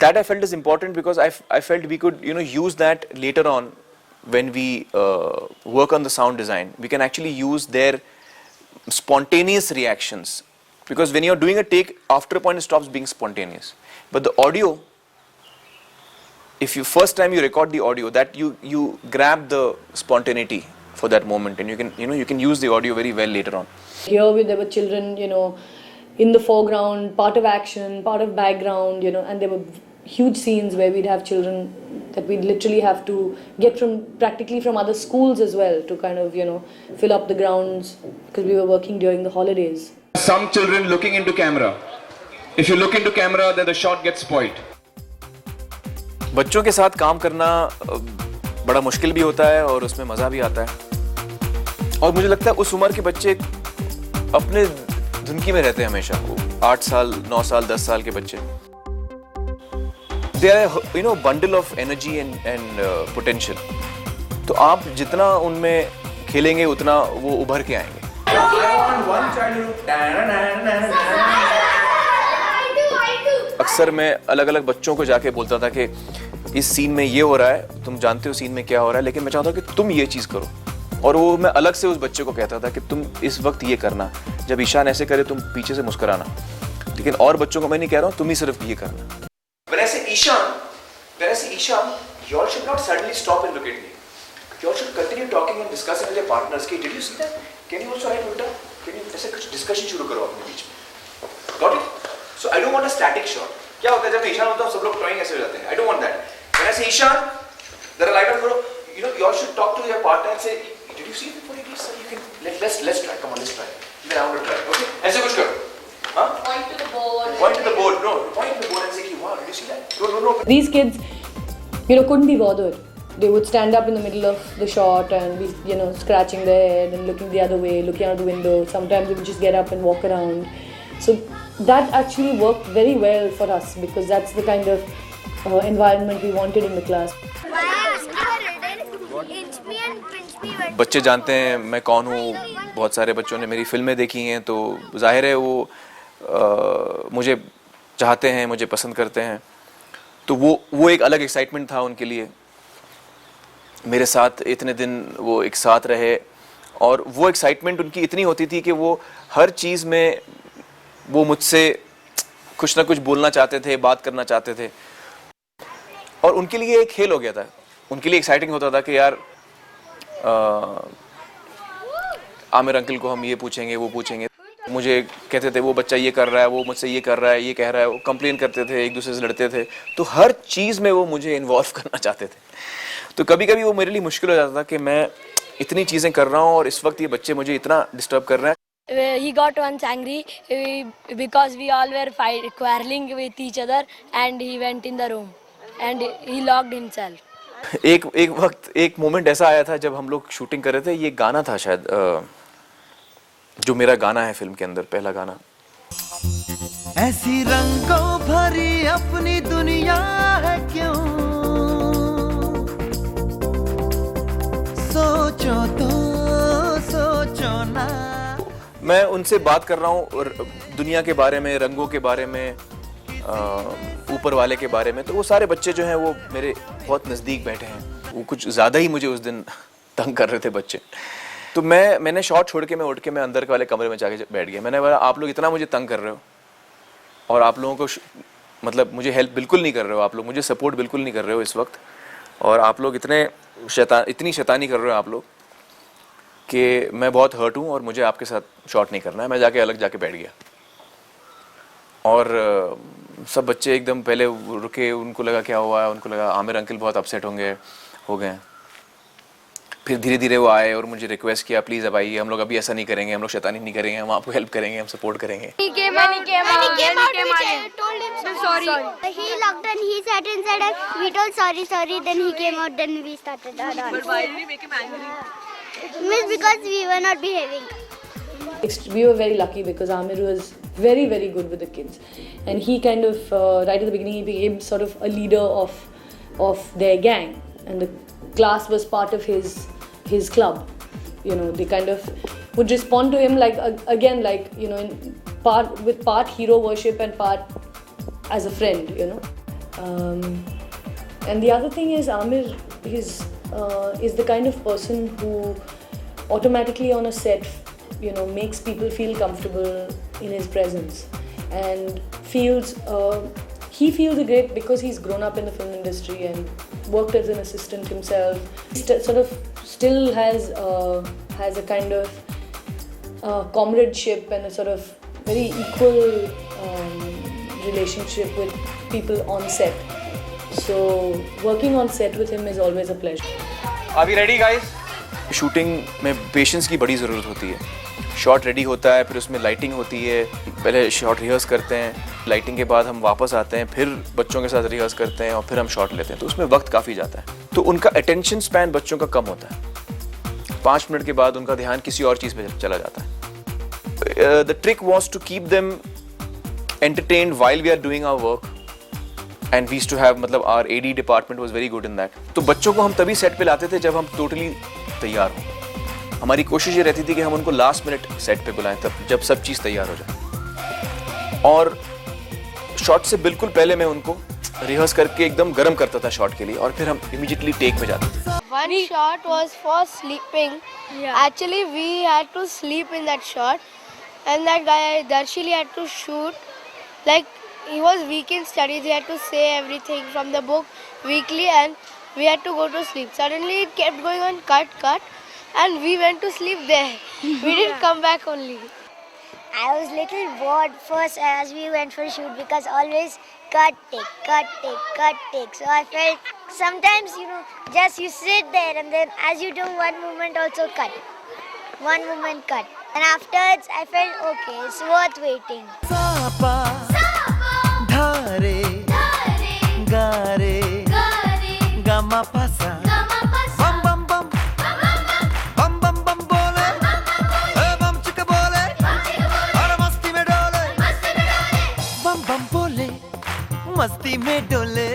that I felt is important because I felt we could, you know, use that later on when we work on the sound design. We can actually use their spontaneous reactions, because when you're doing a take, after a point it stops being spontaneous. But the audio, if you first time you record the audio, that you grab the spontaneity for that moment, and you can, you know, you can use the audio very well later on. Here there were children, you know, in the foreground, part of action, part of background, you know, and there were huge scenes where we'd have children that we'd literally have to get from practically from other schools as well to kind of, you know, fill up the grounds, because we were working during the holidays. Some children looking into camera. If you look into camera, then the shot gets spoiled. बच्चों के साथ काम करना बड़ा मुश्किल भी होता है और उसमें मज़ा भी आता है, और मुझे लगता है उस उम्र के बच्चे अपने धुनकी में रहते हैं हमेशा. 8 साल, 9 साल, 10 साल के बच्चे, they are, you know, bundle of energy and potential. तो आप जितना उनमें खेलेंगे उतना वो उभर के आएंगे. अक्सर मैं अलग अलग बच्चों को जाके बोलता था कि इस सीन में ये हो रहा है, तुम जानते हो सीन में क्या हो रहा है, लेकिन मैं चाहता हूँ कि तुम ये चीज़ करो. और वो मैं अलग से उस बच्चे को कहता था कि तुम इस वक्त ये करना, जब ईशान ऐसे करे तुम पीछे से मुस्कुराना. लेकिन और बच्चों को मैं नहीं कह रहा हूँ, तुम ही सिर्फ ये करना. When I say Ishan, you all should not suddenly stop and look at me. You all should continue talking and discussing with your partners. Did you see that? Can you also write ulta? Can you ऐसे कुछ discussion शुरू करो अपने बीच में? Got it? So I don't want a static shot. क्या होता है जब मैं ईशान होता हूँ सब लोग drawing ऐसे हो जाते हैं. I don't want that. When I say Ishan, there are light up karo. You know, you all should talk to your partner and say, did you see it before you do? Sir, you can let's try. Come on, let's try. Then I want to try. Okay? ऐसे कुछ करो. Huh? Point to the board. Point to the board. No, point to the board and say, wow, did you see that? No. These kids, you know, couldn't be bothered. They would stand up in the middle of the shot and be, you know, scratching their head and looking the other way, looking out the window. Sometimes they would just get up and walk around. So that actually worked very well for us, because that's the kind of environment we wanted in the class. बच्चे जानते हैं मैं कौन हूँ. बहुत सारे बच्चों ने मेरी फिल्में देखी हैं, तो जाहिर है वो मुझे चाहते हैं, मुझे पसंद करते हैं. तो वो एक अलग एक्साइटमेंट था उनके लिए. मेरे साथ इतने दिन वो एक साथ रहे, और वो एक्साइटमेंट उनकी इतनी होती थी कि वो हर चीज़ में वो मुझसे कुछ ना कुछ बोलना चाहते थे, बात करना चाहते थे. और उनके लिए एक खेल हो गया था. उनके लिए एक्साइटिंग होता था कि यार आमिर अंकल को हम ये पूछेंगे, वो पूछेंगे. मुझे कहते थे वो बच्चा ये कर रहा है, वो मुझसे ये कर रहा है, ये कह रहा है. वो कंप्लेन करते थे, एक दूसरे से लड़ते थे. तो हर चीज़ में वो मुझे इन्वॉल्व करना चाहते थे. तो कभी कभी वो मेरे लिए मुश्किल हो जाता था कि मैं इतनी चीज़ें कर रहा हूँ और इस वक्त ये बच्चे मुझे इतना डिस्टर्ब कर रहे हैं. He got once angry because we all were quarreling with each other, and he went in the room and he locked himself. एक वक्त एक मोमेंट ऐसा आया था जब हम लोग शूटिंग कर रहे थे. ये गाना था शायद जो मेरा गाना है फिल्म के अंदर, पहला गाना. ऐसी रंगों भरी अपनी दुनिया है क्यों, सोचो ना. मैं उनसे बात कर रहा हूँ दुनिया के बारे में, रंगों के बारे में, ऊपर वाले के बारे में. तो वो सारे बच्चे जो हैं वो मेरे बहुत नज़दीक बैठे हैं. वो कुछ ज़्यादा ही मुझे उस दिन तंग कर रहे थे बच्चे. तो मैंने शॉट छोड़ के मैं उठ के मैं अंदर वाले कमरे में जाके बैठ गया. मैंने बोला आप लोग इतना मुझे तंग कर रहे हो और आप लोगों को मतलब मुझे हेल्प बिल्कुल नहीं कर रहे हो आप लोग, मुझे सपोर्ट बिल्कुल नहीं कर रहे हो इस वक्त, और आप लोग इतनी शैतानी कर रहे हो आप लोग कि मैं बहुत हर्ट हूँ और मुझे आपके साथ शॉट नहीं करना है। मैं जाके अलग जाके बैठ गया और सब बच्चे एकदम पहले रुके, उनको लगा क्या हुआ है, उनको लगा आमिर अंकल बहुत अपसेट हो गए। फिर धीरे धीरे वो आए और मुझे रिक्वेस्ट किया प्लीज़ अब आइए, हम लोग अभी ऐसा नहीं करेंगे, हम लोग शैतानी नहीं करेंगे, हम आपको हेल्प करेंगे, हम सपोर्ट करेंगे। He locked and he sat inside and we told sorry, then he came out, then we started our dance. But why did you make him angry? Miss, because we were not behaving. We were very lucky because Amir was very, very good with the kids. And he kind of, right at the beginning, he became sort of a leader of their gang. And the class was part of his club. You know, they kind of would respond to him like, again, like, you know, with part hero worship and part as a friend, you know. And the other thing is Amir is the kind of person who automatically on a set, you know, makes people feel comfortable in his presence and he feels great because he's grown up in the film industry and worked as an assistant himself. He sort of still has a kind of comradeship and a sort of very equal relationship with people on set. So working on set with him is always a pleasure. Are we ready, guys? Shooting में पेशेंस की बड़ी ज़रूरत होती है। शॉट रेडी होता है, फिर उसमें लाइटिंग होती है, पहले शॉट रिहर्स करते हैं, लाइटिंग के बाद हम वापस आते हैं, फिर बच्चों के साथ रिहर्स करते हैं और फिर हम शॉट लेते हैं, तो उसमें वक्त काफ़ी जाता है। तो उनका अटेंशन स्पैन बच्चों का कम होता है। 5 मिनट के बाद उनका ध्यान किसी और चीज़ पे चला जाता है। The trick was to keep them entertained while we are doing our work and we to have, मतलब our AD department was very good in that. तो बच्चों को हम तभी सेट पे लाते थे जब हम टोटली तैयार हों। हमारी कोशिश ये रहती थी कि हम उनको लास्ट मिनट सेट पे बुलाएं, तब जब सब चीज़ तैयार हो जाए। और शॉट से बिल्कुल पहले मैं उनको रिहर्स करके एकदम गर्म करता था शॉट के लिए, और फिर हम इमीडिएटली टेक पे जाते थे। One shot was for sleeping. Yeah. Actually, we had to sleep in that shot, and that guy Darshil had to shoot. Like he was weak in studies, he had to say everything from the book weekly, and we had to go to sleep. Suddenly, it kept going on cut, and we went to sleep there. We didn't come back only. I was little bored first as we went for shoot because always cut, take. So I felt sometimes, you know, just you sit there and then as you do one movement also cut. One movement cut. And afterwards I felt okay, it's worth waiting. Dhare, gare, gama pasa. मस्ती में डोले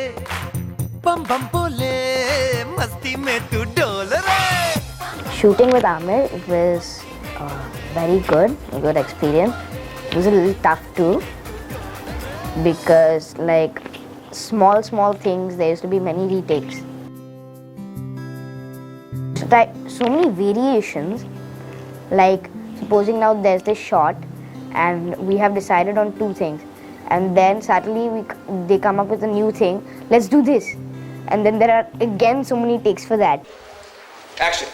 बम बम बोले मस्ती में तू डोल रे। Shooting with Amir, it was very good experience. It was a little tough too because like small things, there used to be many retakes. So many variations, like supposing now there's this shot and we have decided on 2 things. And then suddenly they come up with a new thing. Let's do this. And then there are again so many takes for that. Action.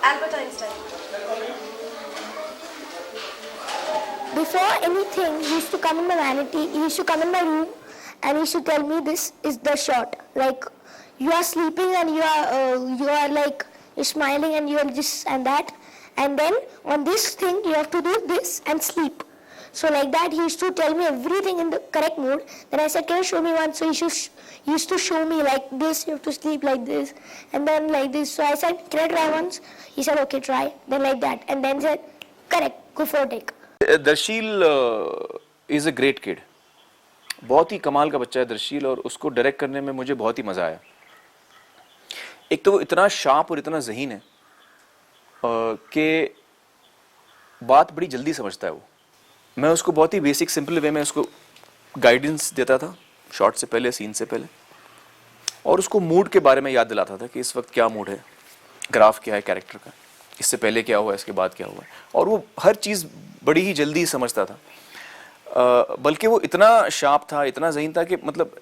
Albert Einstein. Before anything, he used to come in my vanity, he used to come in my room and he used to tell me this is the shot. Like, you are sleeping and you are like, you're smiling and you are this and that. And then on this thing, you have to do this and sleep. So like that, he used to tell me everything in the correct mood. Then I said, can you show me one? So he used to show me like this, you have to sleep like this. And then like this. So I said, can I try once? He said, okay, try. Then like that. And then said, correct, go for a take. Darsheel is a great kid, बहुत ही कमाल का बच्चा है दर्शील, और उसको डायरेक्ट करने में मुझे बहुत ही मज़ा आया। एक तो वो इतना शार्प और इतना ज़हीन है कि बात बड़ी जल्दी समझता है वो। मैं उसको बहुत ही बेसिक सिंपल वे में उसको गाइडेंस देता था शॉट से पहले, सीन से पहले, और उसको मूड के बारे में याद दिलाता था कि इस वक्त क्या मूड है, ग्राफ क्या है कैरेक्टर का, इससे पहले क्या हुआ है, इसके बाद क्या हुआ है, और वो हर चीज़ बड़ी ही जल्दी समझता था। बल्कि वो इतना शार्प था, इतना ज़हीन था कि मतलब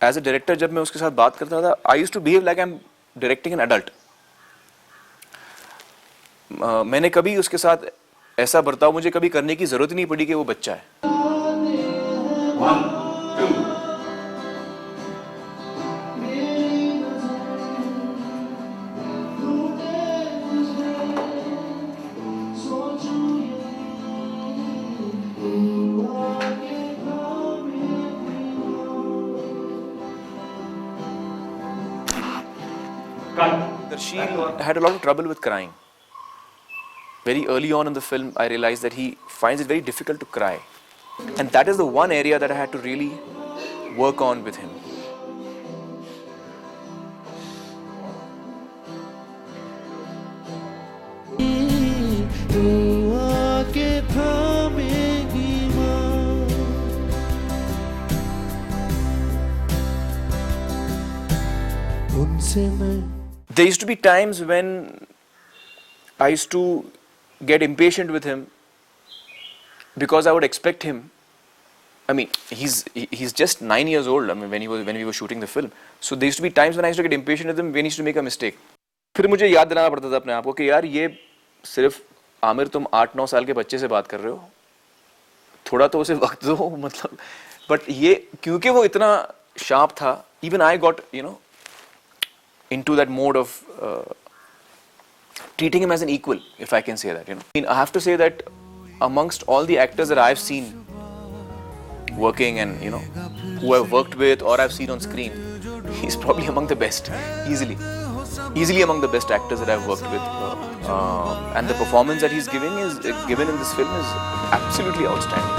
एज ए डायरेक्टर जब मैं उसके साथ बात करता था, I used to behave like I am directing an adult. मैंने कभी उसके साथ ऐसा बर्ताव मुझे कभी करने की ज़रूरत ही नहीं पड़ी कि वो बच्चा है। Darshil had a lot of trouble with crying. Very early on in the film, I realized that he finds it very difficult to cry. And that is the one area that I had to really work on with him. There used to be times when I used to get impatient with him because I would expect him. I mean, he's just 9 years old. I mean, when we were shooting the film, so there used to be times when I used to get impatient with him when he used to make a mistake. फिर मुझे याद दिलाना पड़ता था अपने आप को कि यार ये सिर्फ आमिर तुम 8-9 साल के बच्चे से बात कर रहे हो, थोड़ा तो उसे वक्त दो मतलब। बट ये क्योंकि वो इतना शार्प था, even I got into that mode of treating him as an equal, if I can say that. I mean, I have to say that amongst all the actors that I've seen working and who I've worked with or I've seen on screen, he's probably among the best, easily among the best actors that I've worked with, and the performance that he's given in this film is absolutely outstanding.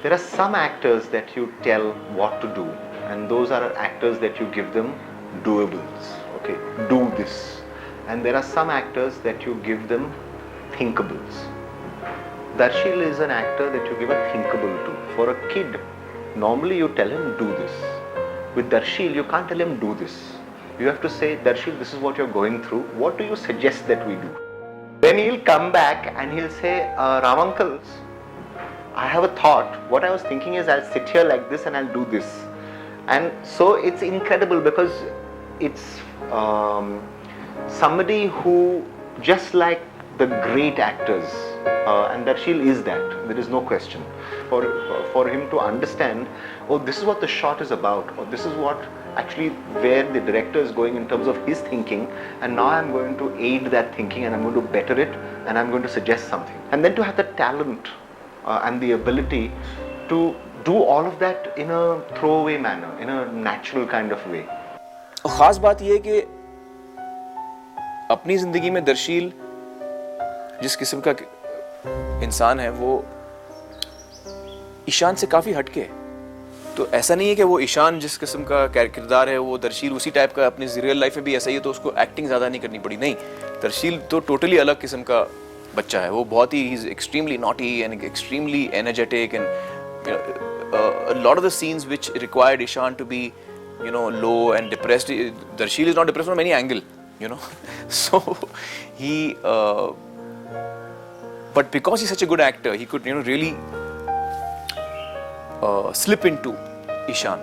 There are some actors that you tell what to do, and those are actors that you give them doables. Okay, do this. And there are some actors that you give them thinkables. Darshil is an actor that you give a thinkable to. For a kid, normally you tell him do this. With Darshil, you can't tell him do this. You have to say, Darshil, this is what you're going through. What do you suggest that we do? Then he'll come back and he'll say, Ram uncles, I have a thought. What I was thinking is I'll sit here like this and I'll do this. And so it's incredible because it's somebody who, just like the great actors, and Darshil is that, there is no question. For him to understand, oh, this is what the shot is about, or this is what actually where the director is going in terms of his thinking, and now I'm going to aid that thinking and I'm going to better it and I'm going to suggest something. And then to have the talent and the ability to do all of that in a throwaway manner, in a natural kind of way. खास बात यह है कि अपनी जिंदगी में दर्शील जिस किस्म का इंसान है वो ईशान से काफी हटके है। तो ऐसा नहीं है कि वो ईशान जिस किस्म का किरदार है वो दर्शील उसी टाइप का अपनी रियल लाइफ में भी ऐसा ही है, तो उसको एक्टिंग ज्यादा नहीं करनी पड़ी। नहीं, दर्शील तो टोटली अलग किस्म का बच्चा है। वो बहुत ही extremely naughty and extremely energetic and a lot of the scenes which required Ishan to be low and depressed, Darshil is not depressed from any angle, so he but because he's such a good actor, he could really slip into Ishan.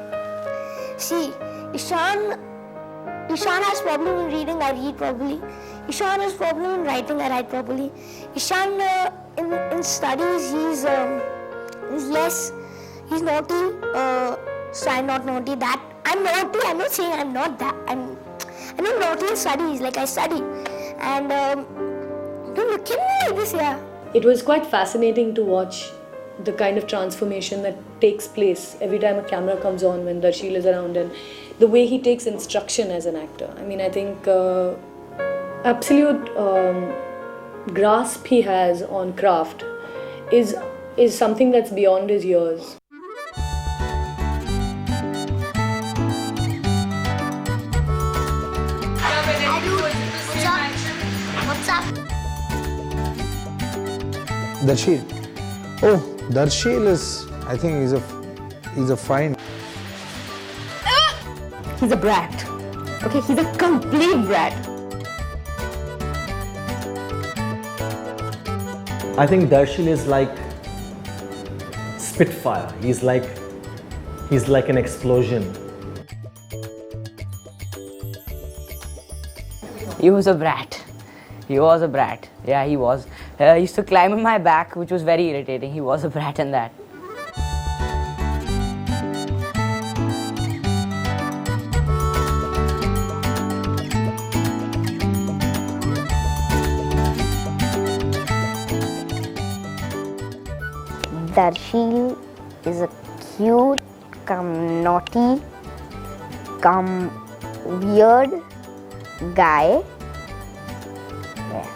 See, Ishan has problem in reading, I read properly. Ishan has problem in writing, I write properly. Ishan in studies, he's naughty, so I'm not naughty. That I'm naughty. I'm not saying I'm not that. I'm not naughty in studies. Like I study, and don't look at me like this, yeah. It was quite fascinating to watch the kind of transformation that takes place every time a camera comes on when Darshil is around, and the way he takes instruction as an actor. I mean, I think absolute grasp he has on craft is something that's beyond his years. Darshil. Oh, Darshil is, I think he's a fine. He's a brat. Okay, he's a complete brat. I think Darshil is like Spitfire. He's like an explosion. He was a brat. He was a brat. Yeah, he was. He used to climb on my back, which was very irritating. He was a brat in that. Darshil is a cute, naughty, weird guy. Yeah,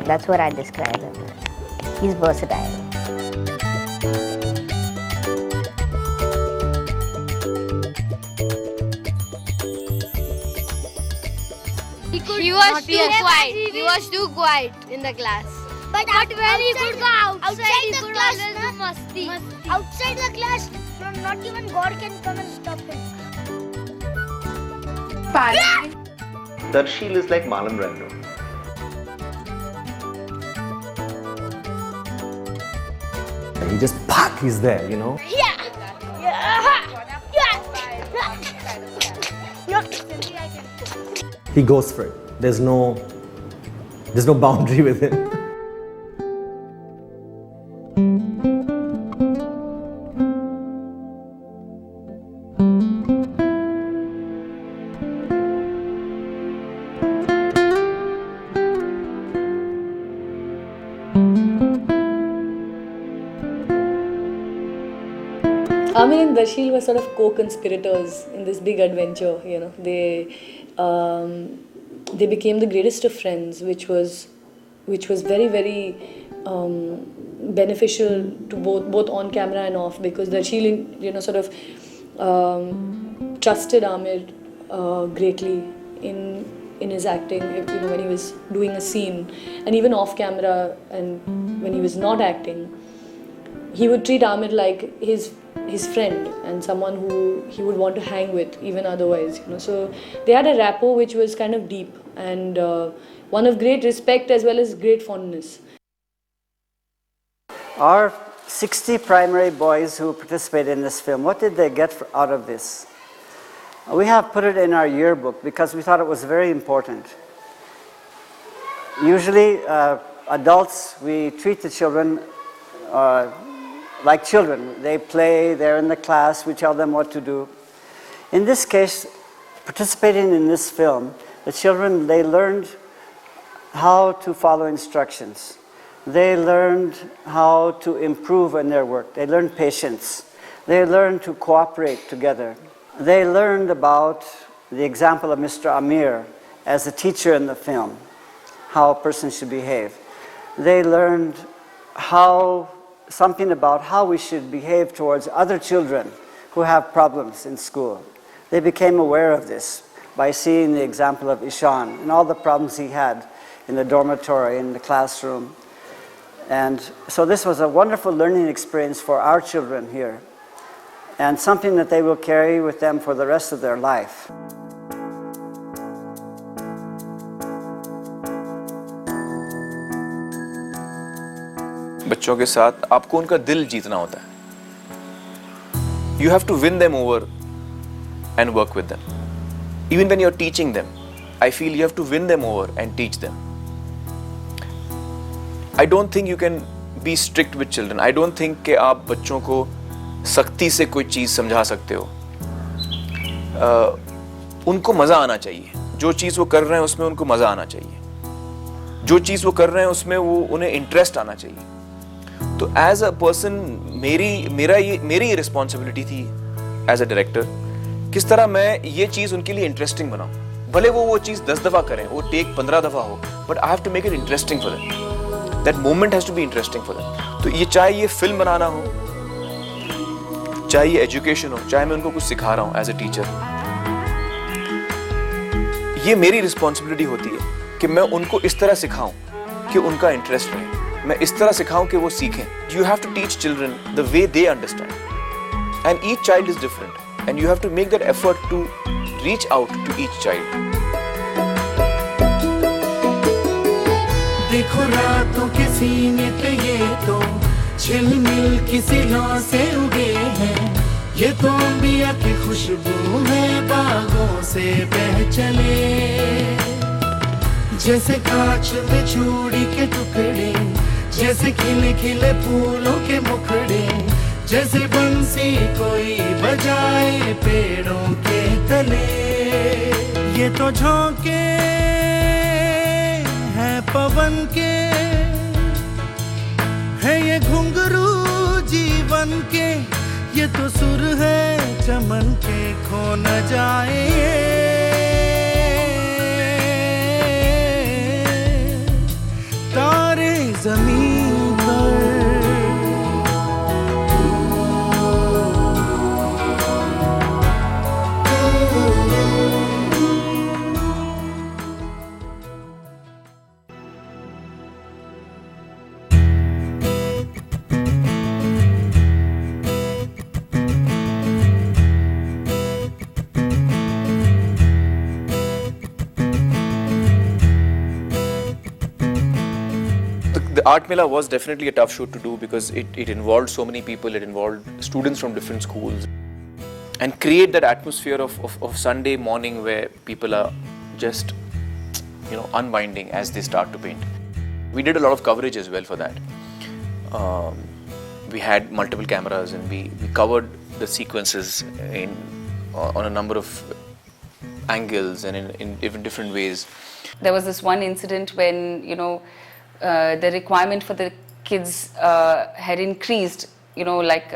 that's what I describe him as. He's versatile. He was too quiet. He was too quiet in the class. But very good outside the class, masti. Outside the class, not even God can come and stop him. Darshil is like Marlon Brando. He just he's there, you know. He goes for it. There's no boundary with him. Amir and Darshil were sort of co-conspirators in this big adventure. You know, they became the greatest of friends, which was very, very beneficial to both on camera and off, because Darshil, you know, sort of trusted Amir greatly in his acting. You know, when he was doing a scene, and even off camera, and when he was not acting, he would treat Amir like his friend and someone who he would want to hang with even otherwise, you know. So they had a rapport which was kind of deep and one of great respect as well as great fondness. Our 60 primary boys who participated in this film, what did they get out of this? We have put it in our yearbook because we thought it was very important. Usually adults, we treat the children like children. They play, they're in the class, we tell them what to do. In this case, participating in this film, the children, they learned how to follow instructions. They learned how to improve in their work. They learned patience. They learned to cooperate together. They learned about the example of Mr. Amir as a teacher in the film, how a person should behave. They learned something about how we should behave towards other children who have problems in school. They became aware of this by seeing the example of Ishan and all the problems he had in the dormitory, in the classroom. And so this was a wonderful learning experience for our children here, and something that they will carry with them for the rest of their life. बच्चों के साथ आपको उनका दिल जीतना होता है. You have to win them over and work with them. Even when you're teaching them, I feel you have to win them over and teach them. I don't think you can be strict with children. I don't think कि आप बच्चों को सख्ती से कोई चीज़ समझा सकते हो. उनको मज़ा आना चाहिए. जो चीज़ वो कर रहे हैं उसमें उनको मज़ा आना चाहिए. जो चीज़ वो कर रहे हैं उसमें उन्हें इंटरेस्ट आना चाहिए. तो एज अ पर्सन मेरी रिस्पॉन्सिबिलिटी थी एज अ डायरेक्टर, किस तरह मैं ये चीज़ उनके लिए इंटरेस्टिंग बनाऊं. भले वो चीज़ 10 दफ़ा करें, वो टेक 15 दफ़ा हो, but I have to make it interesting for them. That moment has to be interesting for them. तो ये चाहे ये फिल्म बनाना हो, चाहे ये एजुकेशन हो, चाहे मैं उनको कुछ सिखा रहा हूँ एज अ टीचर, ये मेरी रिस्पॉन्सिबिलिटी होती है कि मैं उनको इस तरह सिखाऊं कि उनका इंटरेस्ट रहे. मैं इस तरह सिखाऊं कि वो सीखें. You have to teach children the way they understand. And each child is different. And you have to make that effort to reach out to each child. देखो रातों के सीने पे ये तो झिलमिल किसी लौ से उगे हैं. ये तो अंबिया की खुशबू है बागों से बह चले. जैसे कांच में चूड़ी के टुकड़े, जैसे खिले खिले फूलों के मुखड़े, जैसे बंसी कोई बजाए पेड़ों के तले. ये तो झोंके हैं पवन के, है ये घुंघरू जीवन के. ये तो सुर है चमन के, खो न जाए तारे जमीन पर. The Art Mela was definitely a tough shoot to do because it involved so many people, it involved students from different schools, and create that atmosphere of Sunday morning where people are just, unwinding as they start to paint. We did a lot of coverage as well for that. We had multiple cameras and we covered the sequences on a number of angles and in different ways. There was this one incident when, the requirement for the kids had increased, like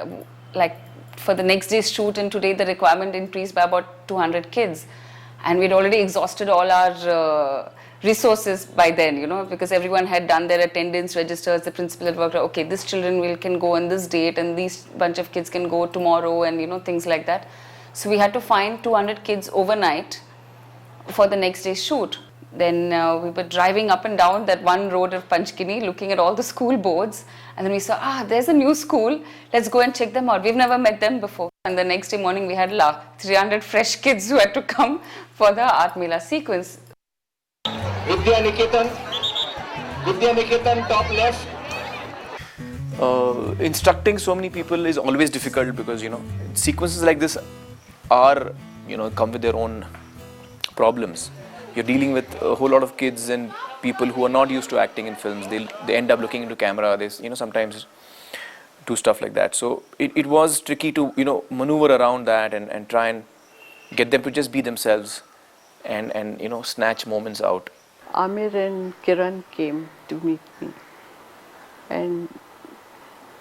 for the next day's shoot, and today the requirement increased by about 200 kids. And we'd already exhausted all our resources by then, because everyone had done their attendance registers. The principal had worked out, okay, this children can go on this date and these bunch of kids can go tomorrow, and things like that. So we had to find 200 kids overnight for the next day's shoot. Then we were driving up and down that one road of Panchkini, looking at all the school boards, and then we saw, there's a new school, let's go and check them out. We've never met them before. And the next day morning we had 300 fresh kids who had to come for the Art Mela sequence. Vidya Niketan, top left. Instructing so many people is always difficult because, sequences like this are, come with their own problems. You're dealing with a whole lot of kids and people who are not used to acting in films. They end up looking into camera. They, sometimes do stuff like that. So it was tricky to, maneuver around that and try and get them to just be themselves and snatch moments out. Amir and Kiran came to meet me, and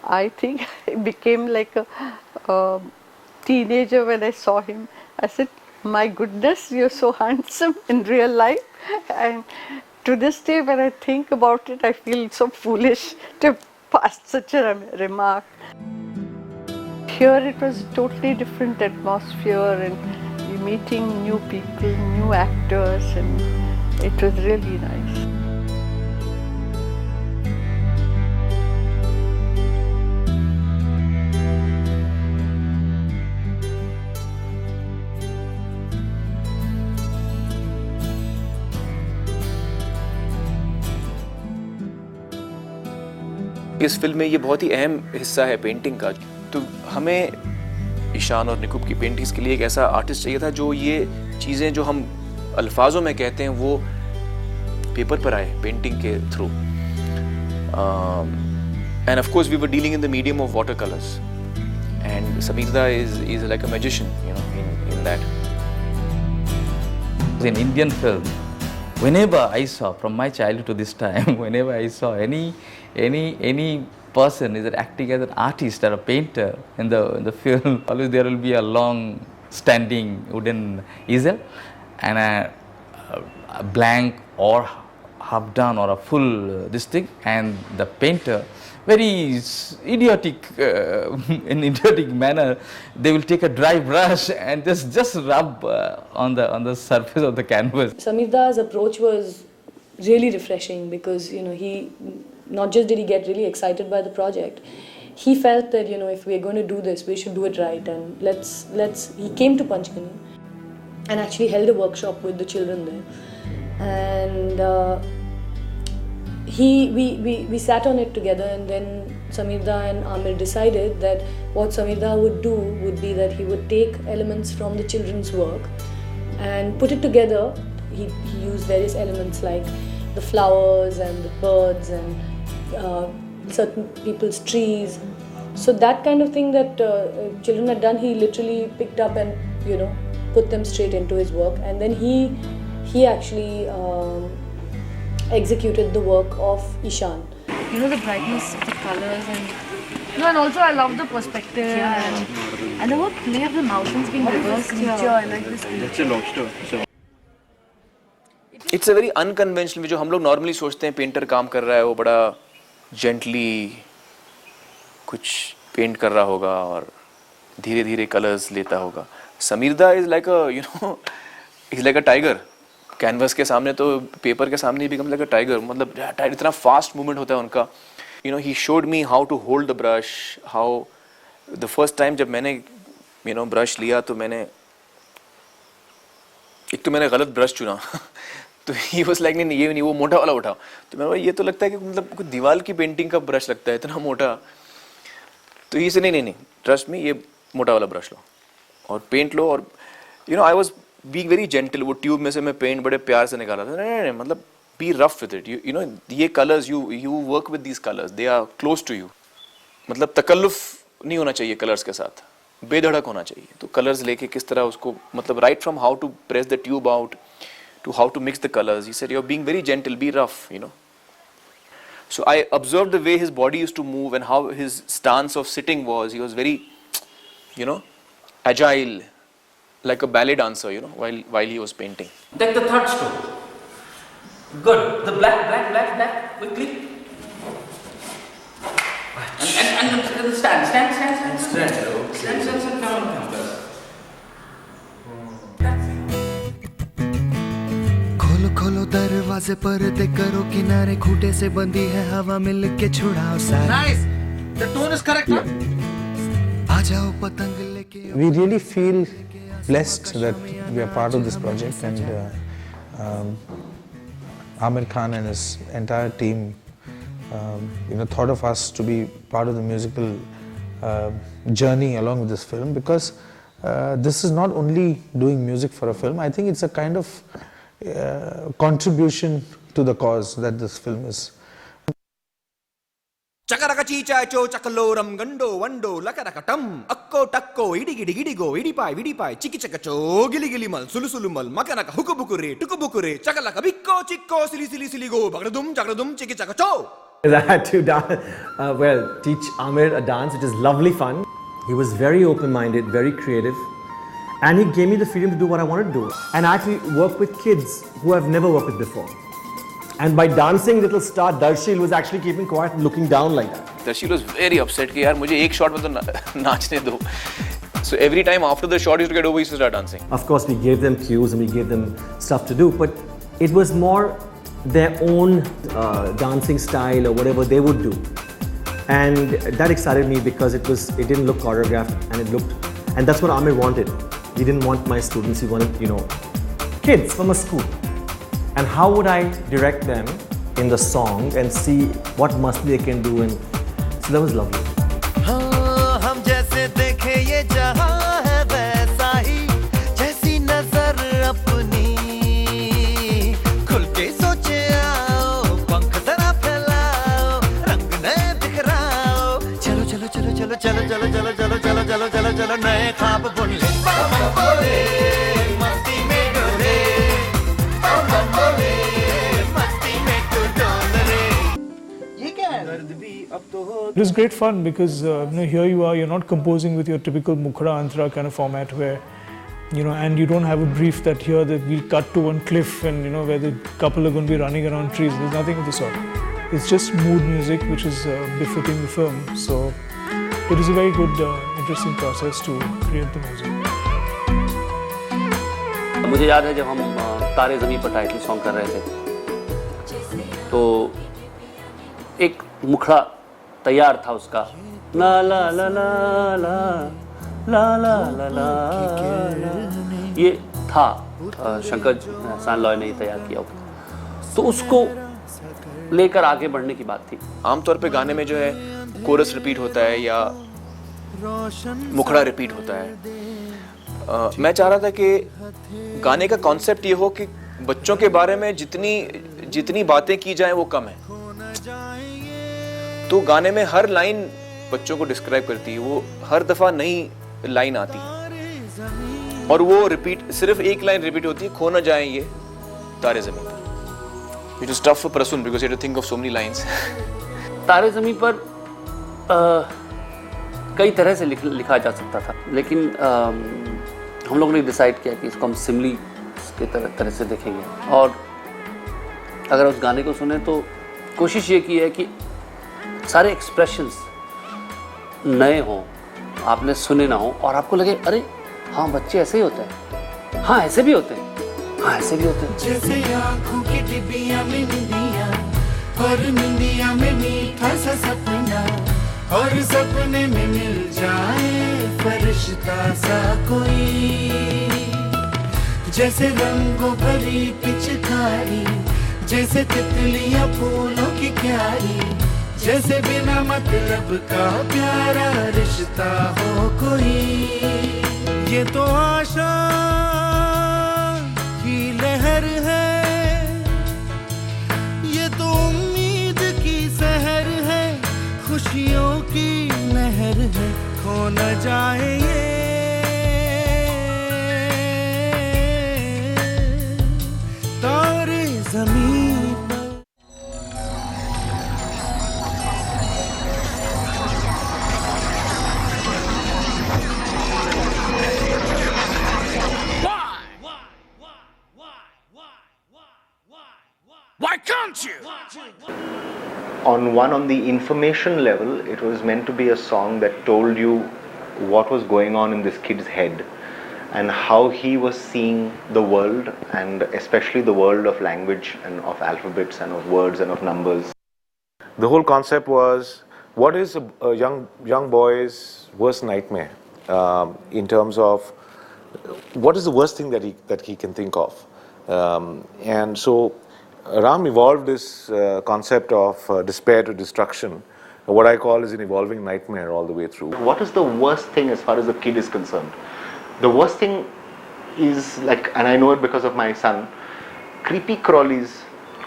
I think I became like a teenager when I saw him. I said, my goodness, you're so handsome in real life. And to this day, when I think about it, I feel so foolish to pass such a remark. Here it was a totally different atmosphere, and you're meeting new people, new actors, and it was really nice. इस फिल्म में ये बहुत ही अहम हिस्सा है पेंटिंग का. तो हमें ईशान और निकुब की पेंटिंग्स के लिए एक ऐसा आर्टिस्ट चाहिए था जो ये चीज़ें जो हम अल्फाजों में कहते हैं वो पेपर पर आए पेंटिंग के through. And of course we were dealing in the medium of water colours, and समीरदा is like a magician in that. In Indian film, whenever I saw from my childhood to this time, whenever I saw any person is acting as an artist or a painter in the film, always there will be a long standing wooden easel and a blank or half done or a full this thing, and the painter very idiotic in idiotic manner they will take a dry brush and just rub on the surface of the canvas. Samirda's approach was really refreshing because he not just did he get really excited by the project, he felt that, you know, if we're going to do this, we should do it right, and he came to Panchgani and actually held a workshop with the children there, and we sat on it together, and then Sameerda and Aamir decided that what Sameerda would do would be that he would take elements from the children's work and put it together. He used various elements like the flowers and the birds and certain people's trees. So that kind of thing that children had done, he literally picked up and, you know, put them straight into his work. And then he actually executed the work of Ishan. You know, the brightness of the colors, and also I love the perspective and the whole play of the mountains being reversed here. I like this creature. That's a lobster. It's a very unconventional, जो हम लोग normally सोचते हैं पेंटर काम कर रहा है, वो बड़ा gently कुछ पेंट कर रहा होगा और धीरे धीरे कलर्स लेता होगा. Sameerda is like a, you know, he's like a tiger. Canvas के सामने तो पेपर के सामने ही becomes like a tiger. मतलब इतना फास्ट मूवमेंट होता है उनका. You know, he showed me how to hold the brush. How the first time जब मैंने, you know, ब्रश लिया तो मैंने एक तो मैंने गलत ब्रश चुना. तो he was like नहीं ये नहीं, वो मोटा वाला उठाओ. तो मैंने बोला ये तो लगता है कि मतलब कुछ दीवार की पेंटिंग का ब्रश लगता है इतना मोटा. तो ही से नहीं ट्रस्ट मी, ये मोटा वाला ब्रश लो और पेंट लो. और you know I was being very gentle. वो ट्यूब में से मैं पेंट बड़े प्यार से निकाला था. नहीं मतलब be rough with it. You know ये colours you work with these colours, they are close to you. मतलब तकल्लुफ नहीं होना चाहिए कलर्स के साथ, बेधड़क होना चाहिए. तो कलर्स लेके किस तरह उसको, मतलब right from how to press the tube out to how to mix the colors. He said, you're being very gentle, be rough, you know. So I observed the way his body used to move and how his stance of sitting was. He was very, you know, agile, like a ballet dancer, you know, while he was painting. Take the third stroke. Good. The black, quickly. And stand. Stand, come on. खोलो दरवाजे पर्दे करो किनारे, खूंटे से बंदी है हवा मिल के छुड़ाओ सारे. Nice. The tone is correct. आ जाओ पतंग लेके. We really feel blessed that we are part of this project, and Aamir Khan and his entire team, you know, thought of us to be part of the musical journey along with this film, because this is not only doing music for a film. I think it's a kind of contribution to the cause that this film is. Chakaraka chichacho chakaloram gando wando lakarakatam akko takko idigidigidigo idipai chiki chakacho gili gili mal sulu mal makanaka hukubukure tukubukure chakalaka bikko chikko sili go bagradum chiki chakacho. I had to teach Aamir a dance, which is lovely fun. He was very open-minded, very creative. And he gave me the freedom to do what I wanted to do. And I actually worked with kids who I've never worked with before. And by dancing little star Darshil was actually keeping quiet and looking down like that. Darshil was very upset कि यार मुझे एक shot में तो नाचने दो. So every time after the shot he used to get over, he used to start dancing. Of course, we gave them cues and we gave them stuff to do, but it was more their own dancing style or whatever they would do. And that excited me because it didn't look choreographed, and that's what Aamir wanted. He didn't want my students, he wanted, you know, kids from a school. And how would I direct them in the song and see what must they can do, and so that was lovely. हम जैसे देखे ये जहां है वैसा ही, जैसी नजर अपनी खुल के सोचे आओ, पंख जरा फैलाओ, रंग नए बिखराओ, चलो नए ख्वाब बुन ले. मस्ती में डोले, मस्ती में तू डोल रे. ये क्या है? It was great fun because here you are, you're not composing with your typical Mukhara Antara kind of format where, and you don't have a brief that here that we'll cut to one cliff and where the couple are going to be running around trees. There's nothing of the sort. It's just mood music which is befitting the film. So it is a very good, interesting process to create the music. मुझे याद है जब हम तारे ज़मीं पर टाइटल सॉन्ग कर रहे थे, तो एक मुखड़ा तैयार था उसका, ला ला ला ला ला ला ला ला ला, ये था शंकर एहसान लॉय ने तैयार किया हुआ, तो उसको लेकर आगे बढ़ने की बात थी। आमतौर पे गाने में जो है कोरस रिपीट होता है या मुखड़ा रिपीट होता है। मैं चाह रहा था कि गाने का कॉन्सेप्ट ये हो कि बच्चों के बारे में जितनी बातें की जाएं वो कम है। तो गाने में हर लाइन बच्चों को डिस्क्राइब करती है, वो हर दफा नई लाइन आती है और वो रिपीट, सिर्फ एक लाइन रिपीट होती है, खो न जाएं ये तारे ज़मीन पर। It was tough for Prasun because he had to think of so many lines. तारे ज़मीन पर कई तरह से लिखा जा सकता था, लेकिन हम लोगों ने डिसाइड किया कि इसको हम सिमली के तरह से देखेंगे। और अगर उस गाने को सुने तो कोशिश ये की है कि सारे एक्सप्रेशंस नए हों, आपने सुने ना हो और आपको लगे अरे हाँ बच्चे ऐसे ही होते हैं, हाँ ऐसे भी होते हैं, हाँ ऐसे भी होते हैं। जैसे आँखों की डिबिया में निंदिया और निंदिया में मीठा सा सपना और सपने में मिल जाए फरिश्ता सा कोई, जैसे रंगों भरी पिचकारी, जैसे तितलियां फूलों की क्यारी, जैसे बिना मतलब का प्यारा रिश्ता हो कोई। ये तो आशा की लहर है, ये तो उम्मीद की सहर है, खुशियों की लहर है, खो न जाए ये तारे ज़मीन पर। Why can't you? On the information level, it was meant to be a song that told you what was going on in this kid's head and how he was seeing the world, and especially the world of language and of alphabets and of words and of numbers. The whole concept was, what is a young boy's worst nightmare in terms of what is the worst thing that he can think of, and so Ram evolved this concept of despair to destruction, what I call is an evolving nightmare all the way through. What is the worst thing as far as the kid is concerned? The worst thing is, like, and I know it because of my son, creepy crawlies,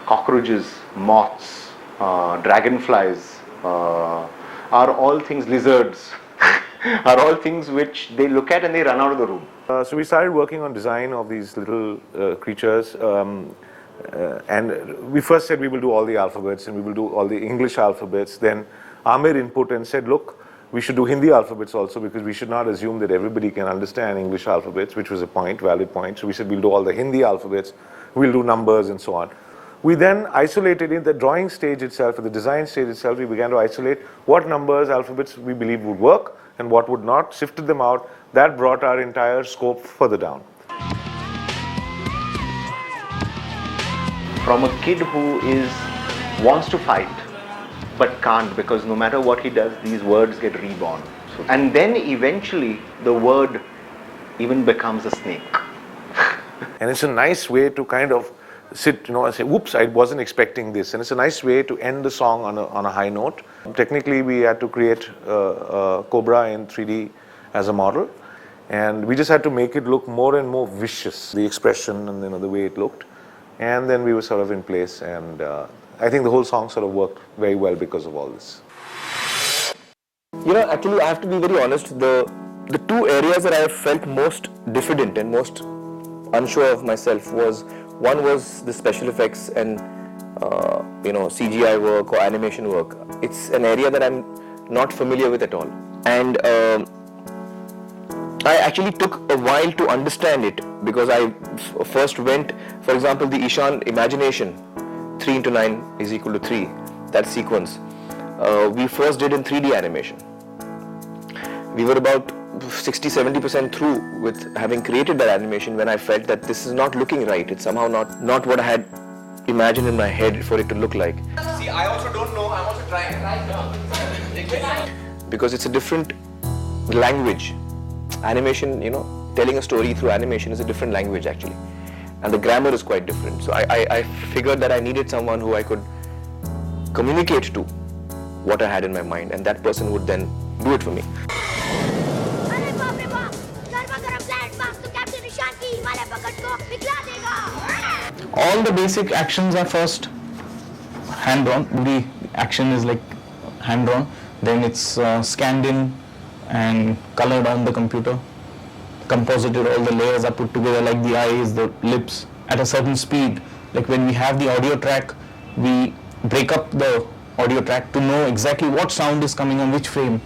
cockroaches, moths, dragonflies, are all things, lizards, are all things which they look at and they run out of the room. So we started working on design of these little creatures. And we first said we will do all the alphabets and we will do all the English alphabets. Then Amir input and said, look, we should do Hindi alphabets also, because we should not assume that everybody can understand English alphabets, which was a point, valid point. So we said we'll do all the Hindi alphabets, we'll do numbers and so on. We then isolated in the drawing stage itself, at the design stage itself, we began to isolate what numbers, alphabets we believed would work and what would not, sifted them out. That brought our entire scope further down. From a kid who wants to fight but can't, because no matter what he does, these words get reborn. So, and then eventually the word even becomes a snake. And it's a nice way to kind of sit, and say, whoops, I wasn't expecting this. And it's a nice way to end the song on a high note. Technically, we had to create a cobra in 3D as a model. And we just had to make it look more and more vicious, the expression and the way it looked. And then we were sort of in place, and I think the whole song sort of worked very well because of all this. Actually, I have to be very honest, the two areas that I felt most diffident and most unsure of myself was, one was the special effects and CGI work or animation work. It's an area that I'm not familiar with at all, and I actually took a while to understand it, because I first went, for example, the Ishan imagination, 3 into 9 is equal to 3, that sequence, we first did in 3D animation. We were about 60-70% through with having created that animation when I felt that this is not looking right, it's somehow not what I had imagine in my head for it to look like. See, I also don't know. I'm also trying. Because it's a different language. Animation, telling a story through animation is a different language actually. And the grammar is quite different. So I figured that I needed someone who I could communicate to what I had in my mind, and that person would then do it for me. All the basic actions are first hand drawn. The action is like hand drawn, then it's scanned in and colored on the computer. Composited, all the layers are put together, like the eyes, the lips, at a certain speed. Like when we have the audio track, we break up the audio track to know exactly what sound is coming on which frame,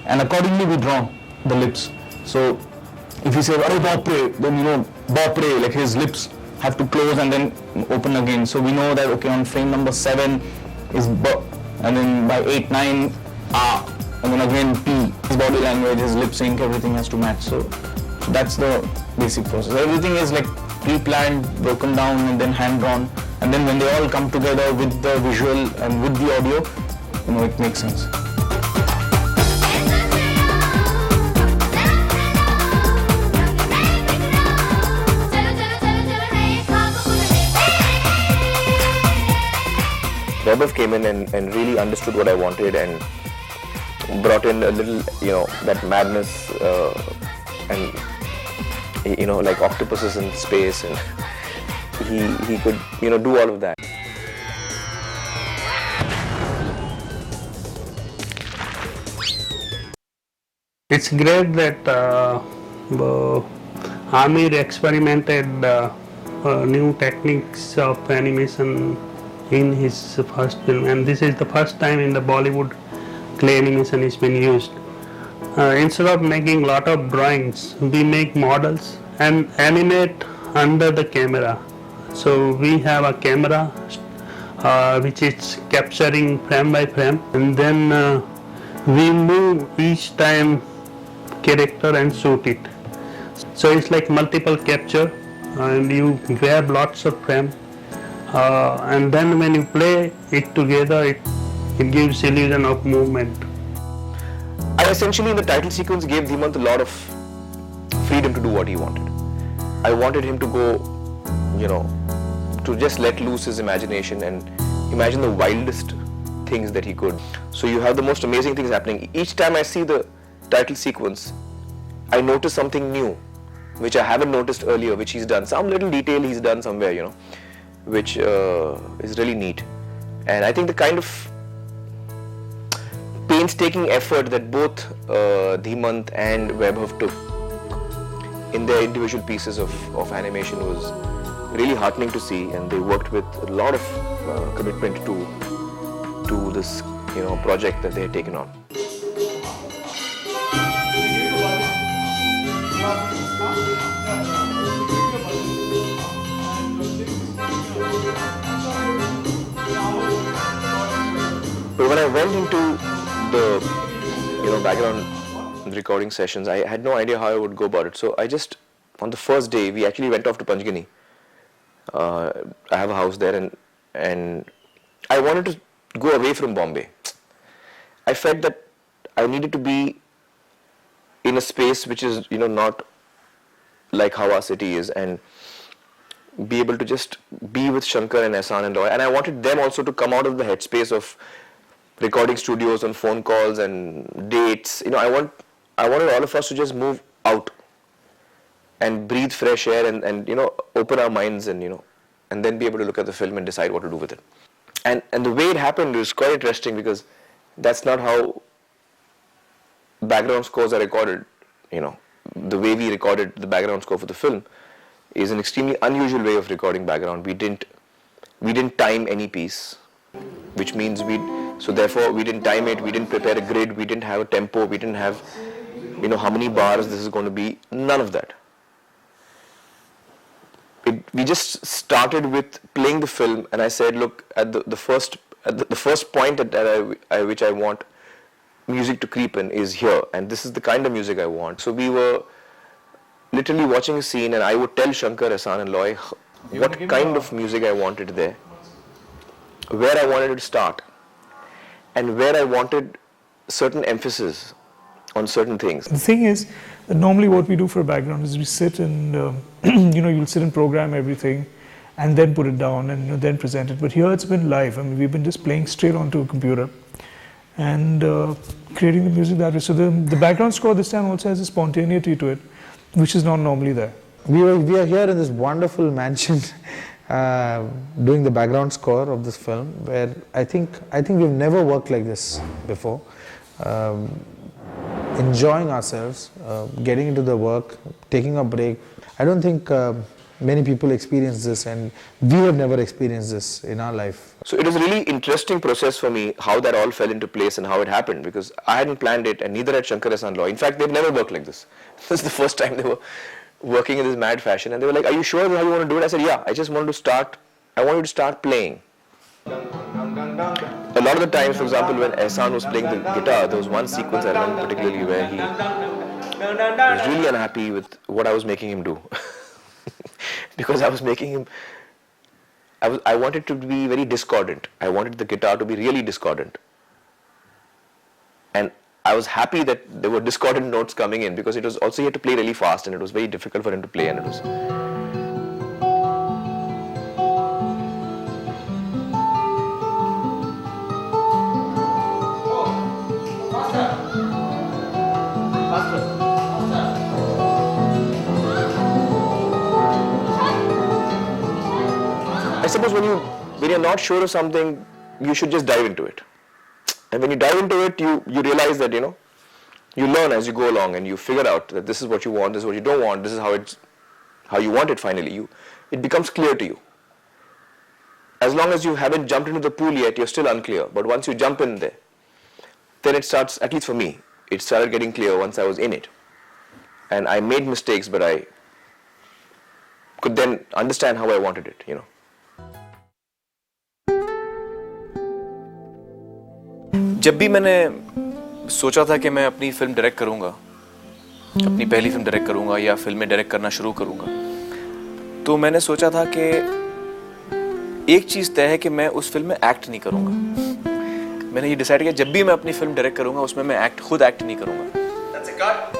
and accordingly we draw the lips. So if you say "Arey baap re," then "baap re," like his lips have to close and then open again. So we know that okay, on frame number 7 is "b," and then by 8, 9, "ah," and then again "p." His body language, his lip sync, everything has to match. So that's the basic process. Everything is like pre-planned, broken down, and then hand-drawn. And then when they all come together with the visual and with the audio, it makes sense. Vaibhav came in and really understood what I wanted and brought in a little, that madness and like octopuses in space, and he could do all of that. It's great that Aamir experimented new techniques of animation in his first film, and this is the first time in the Bollywood clay animation is being used. Instead of making lot of drawings, we make models and animate under the camera. So we have a camera which is capturing frame by frame, and then we move each time character and shoot it. So it's like multiple capture, and you grab lots of frame, and then when you play it together, it gives illusion of movement. I essentially in the title sequence gave Dhimant a lot of freedom to do what he wanted. I wanted him to go, to just let loose his imagination and imagine the wildest things that he could. So you have the most amazing things happening. Each time I see the title sequence, I notice something new, which I haven't noticed earlier, which he's done. Some little detail he's done somewhere, which is really neat. And I think the kind of painstaking effort that both Dhimant and Vaibhav took in their individual pieces of animation was really heartening to see, and they worked with a lot of commitment to this project that they had taken on. But when I went into the background recording sessions, I had no idea how I would go about it. So I just, on the first day, we actually went off to Panchgani. I have a house there, and I wanted to go away from Bombay. I felt that I needed to be in a space which is not like how our city is, and be able to just be with Shankar and Ehsaan and Roy. And I wanted them also to come out of the headspace of recording studios and phone calls and dates. I wanted all of us to just move out and breathe fresh air and open our minds and then be able to look at the film and decide what to do with it. And the way it happened was quite interesting, because that's not how background scores are recorded. The way we recorded the background score for the film is an extremely unusual way of recording background. We didn't time any piece, which means therefore we didn't time it, we didn't prepare a grid, we didn't have a tempo, we didn't have how many bars this is going to be, none of that. We just started with playing the film, and I said, look, at the first point at which I want music to creep in is here, and this is the kind of music I want. So we were literally watching a scene, and I would tell Shankar, Ehsaan and Loy what kind of music I wanted there. where I wanted to start and where I wanted certain emphasis on certain things. The thing is, normally what we do for background is we sit and, you'll sit and program everything and then put it down and then present it. But here it's been live. I mean, we've been just playing straight onto a computer and creating the music that way. So the background score this time also has a spontaneity to it, which is not normally there. We are here in this wonderful mansion doing the background score of this film, where I think we've never worked like this before. Enjoying ourselves, getting into the work, taking a break. I don't think many people experience this, and we have never experienced this in our life. So it was a really interesting process for me how that all fell into place and how it happened, because I hadn't planned it and neither had Shankar Ehsaan Loy. In fact, they've never worked like this. This is the first time they were working in this mad fashion, and they were like, "Are you sure how you want to do it?" I said, "Yeah, I just wanted to start. I wanted to start playing." A lot of the times, for example, when Ehsaan was playing the guitar, there was one sequence I remember particularly where he was really unhappy with what I was making him do. Because I was making him, I wanted to be very discordant. I wanted the guitar to be really discordant. And I was happy that there were discordant notes coming in, because it was also, he had to play really fast and it was very difficult for him to play, and it was... I suppose when you're not sure of something, you should just dive into it. And when you dive into it, you realize that, you learn as you go along, and you figure out that this is what you want, this is what you don't want, this is how you want it finally. It becomes clear to you. As long as you haven't jumped into the pool yet, you're still unclear. But once you jump in there, then it starts, at least for me, it started getting clear once I was in it. And I made mistakes, but I could then understand how I wanted it, जब भी मैंने सोचा था कि मैं अपनी फिल्म डायरेक्ट करूंगा, अपनी पहली फिल्म डायरेक्ट करूंगा या फिल्में डायरेक्ट करना शुरू करूंगा, तो मैंने सोचा था कि एक चीज़ तय है कि मैं उस फिल्म में एक्ट नहीं करूंगा. मैंने ये डिसाइड किया, जब भी मैं अपनी फिल्म डायरेक्ट करूंगा उसमें मैं खुद एक्ट नहीं करूंगा.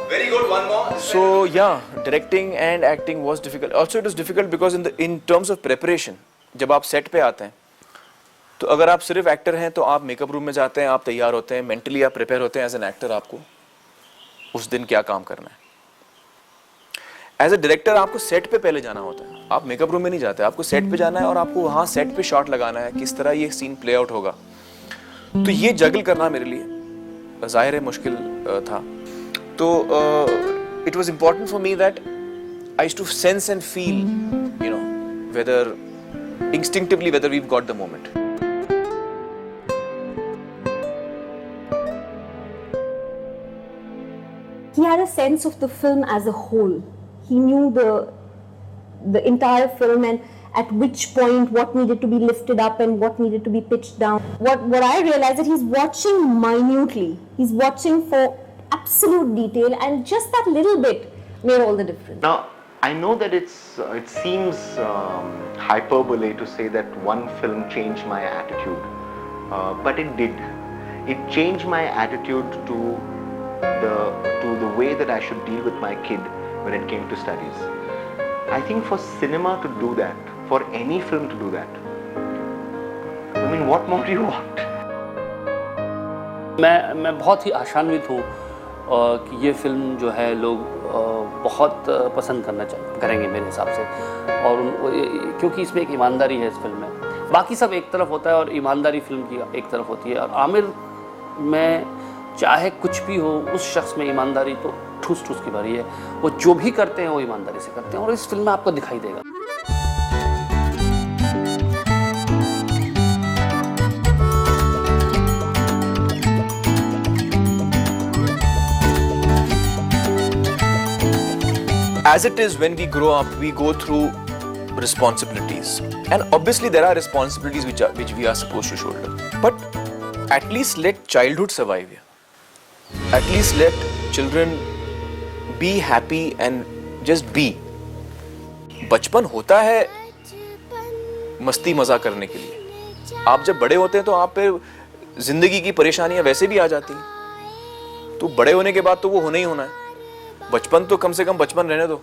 Very good, one more. So yeah, directing and acting was difficult. Also it was difficult because in terms of preparation, जब आप सेट पे आते हैं, तो अगर आप सिर्फ एक्टर हैं तो आप मेकअप रूम में जाते हैं, आप तैयार होते हैं, मेंटली आप प्रिपेयर होते हैं एज एन एक्टर, आपको उस दिन क्या काम करना है. एज ए डायरेक्टर आपको सेट पे पहले जाना होता है, आप मेकअप रूम में नहीं जाते, आपको सेट पे जाना है और आपको वहाँ सेट पे शॉट लगाना है, किस तरह ये सीन प्ले आउट होगा. तो ये जगल करना मेरे लिए जाहिर है मुश्किल था. तो it was important for me that I used to sense and feel, whether instinctively whether we've got the moment. He had a sense of the film as a whole. He knew the entire film and at which point what needed to be lifted up and what needed to be pitched down. What I realized that he's watching minutely. He's watching for absolute detail, and just that little bit made all the difference. Now, I know that it seems hyperbole to say that one film changed my attitude, but it did. It changed my attitude to the way that I should deal with my kid when it came to studies. I think for cinema to do that, for any film to do that, I mean, what more do you want? मैं बहुत ही आशान्वित हूँ कि ये फिल्म जो है लोग बहुत पसंद करेंगे मेरे हिसाब से, और क्योंकि इसमें एक ईमानदारी है इस फिल्म में. बाकी सब एक तरफ होता है और ईमानदारी फिल्म की एक तरफ होती है, और आमिर में चाहे कुछ भी हो, उस शख्स में ईमानदारी तो ठूस ठूस की भरी है. वो जो भी करते हैं वो ईमानदारी से करते हैं, और इस फिल्म में आपको दिखाई देगा. As it is, when we grow up, we go through responsibilities, and obviously there are responsibilities which we are supposed to shoulder. But at least let childhood survive here. At least let children be happy and just be. बचपन होता है मस्ती मजा करने के लिए, आप जब बड़े होते हैं तो आप पे जिंदगी की परेशानियां वैसे भी आ जाती हैं, तो बड़े होने के बाद तो वो होना ही होना है। बचपन तो कम से कम बचपन रहने दो।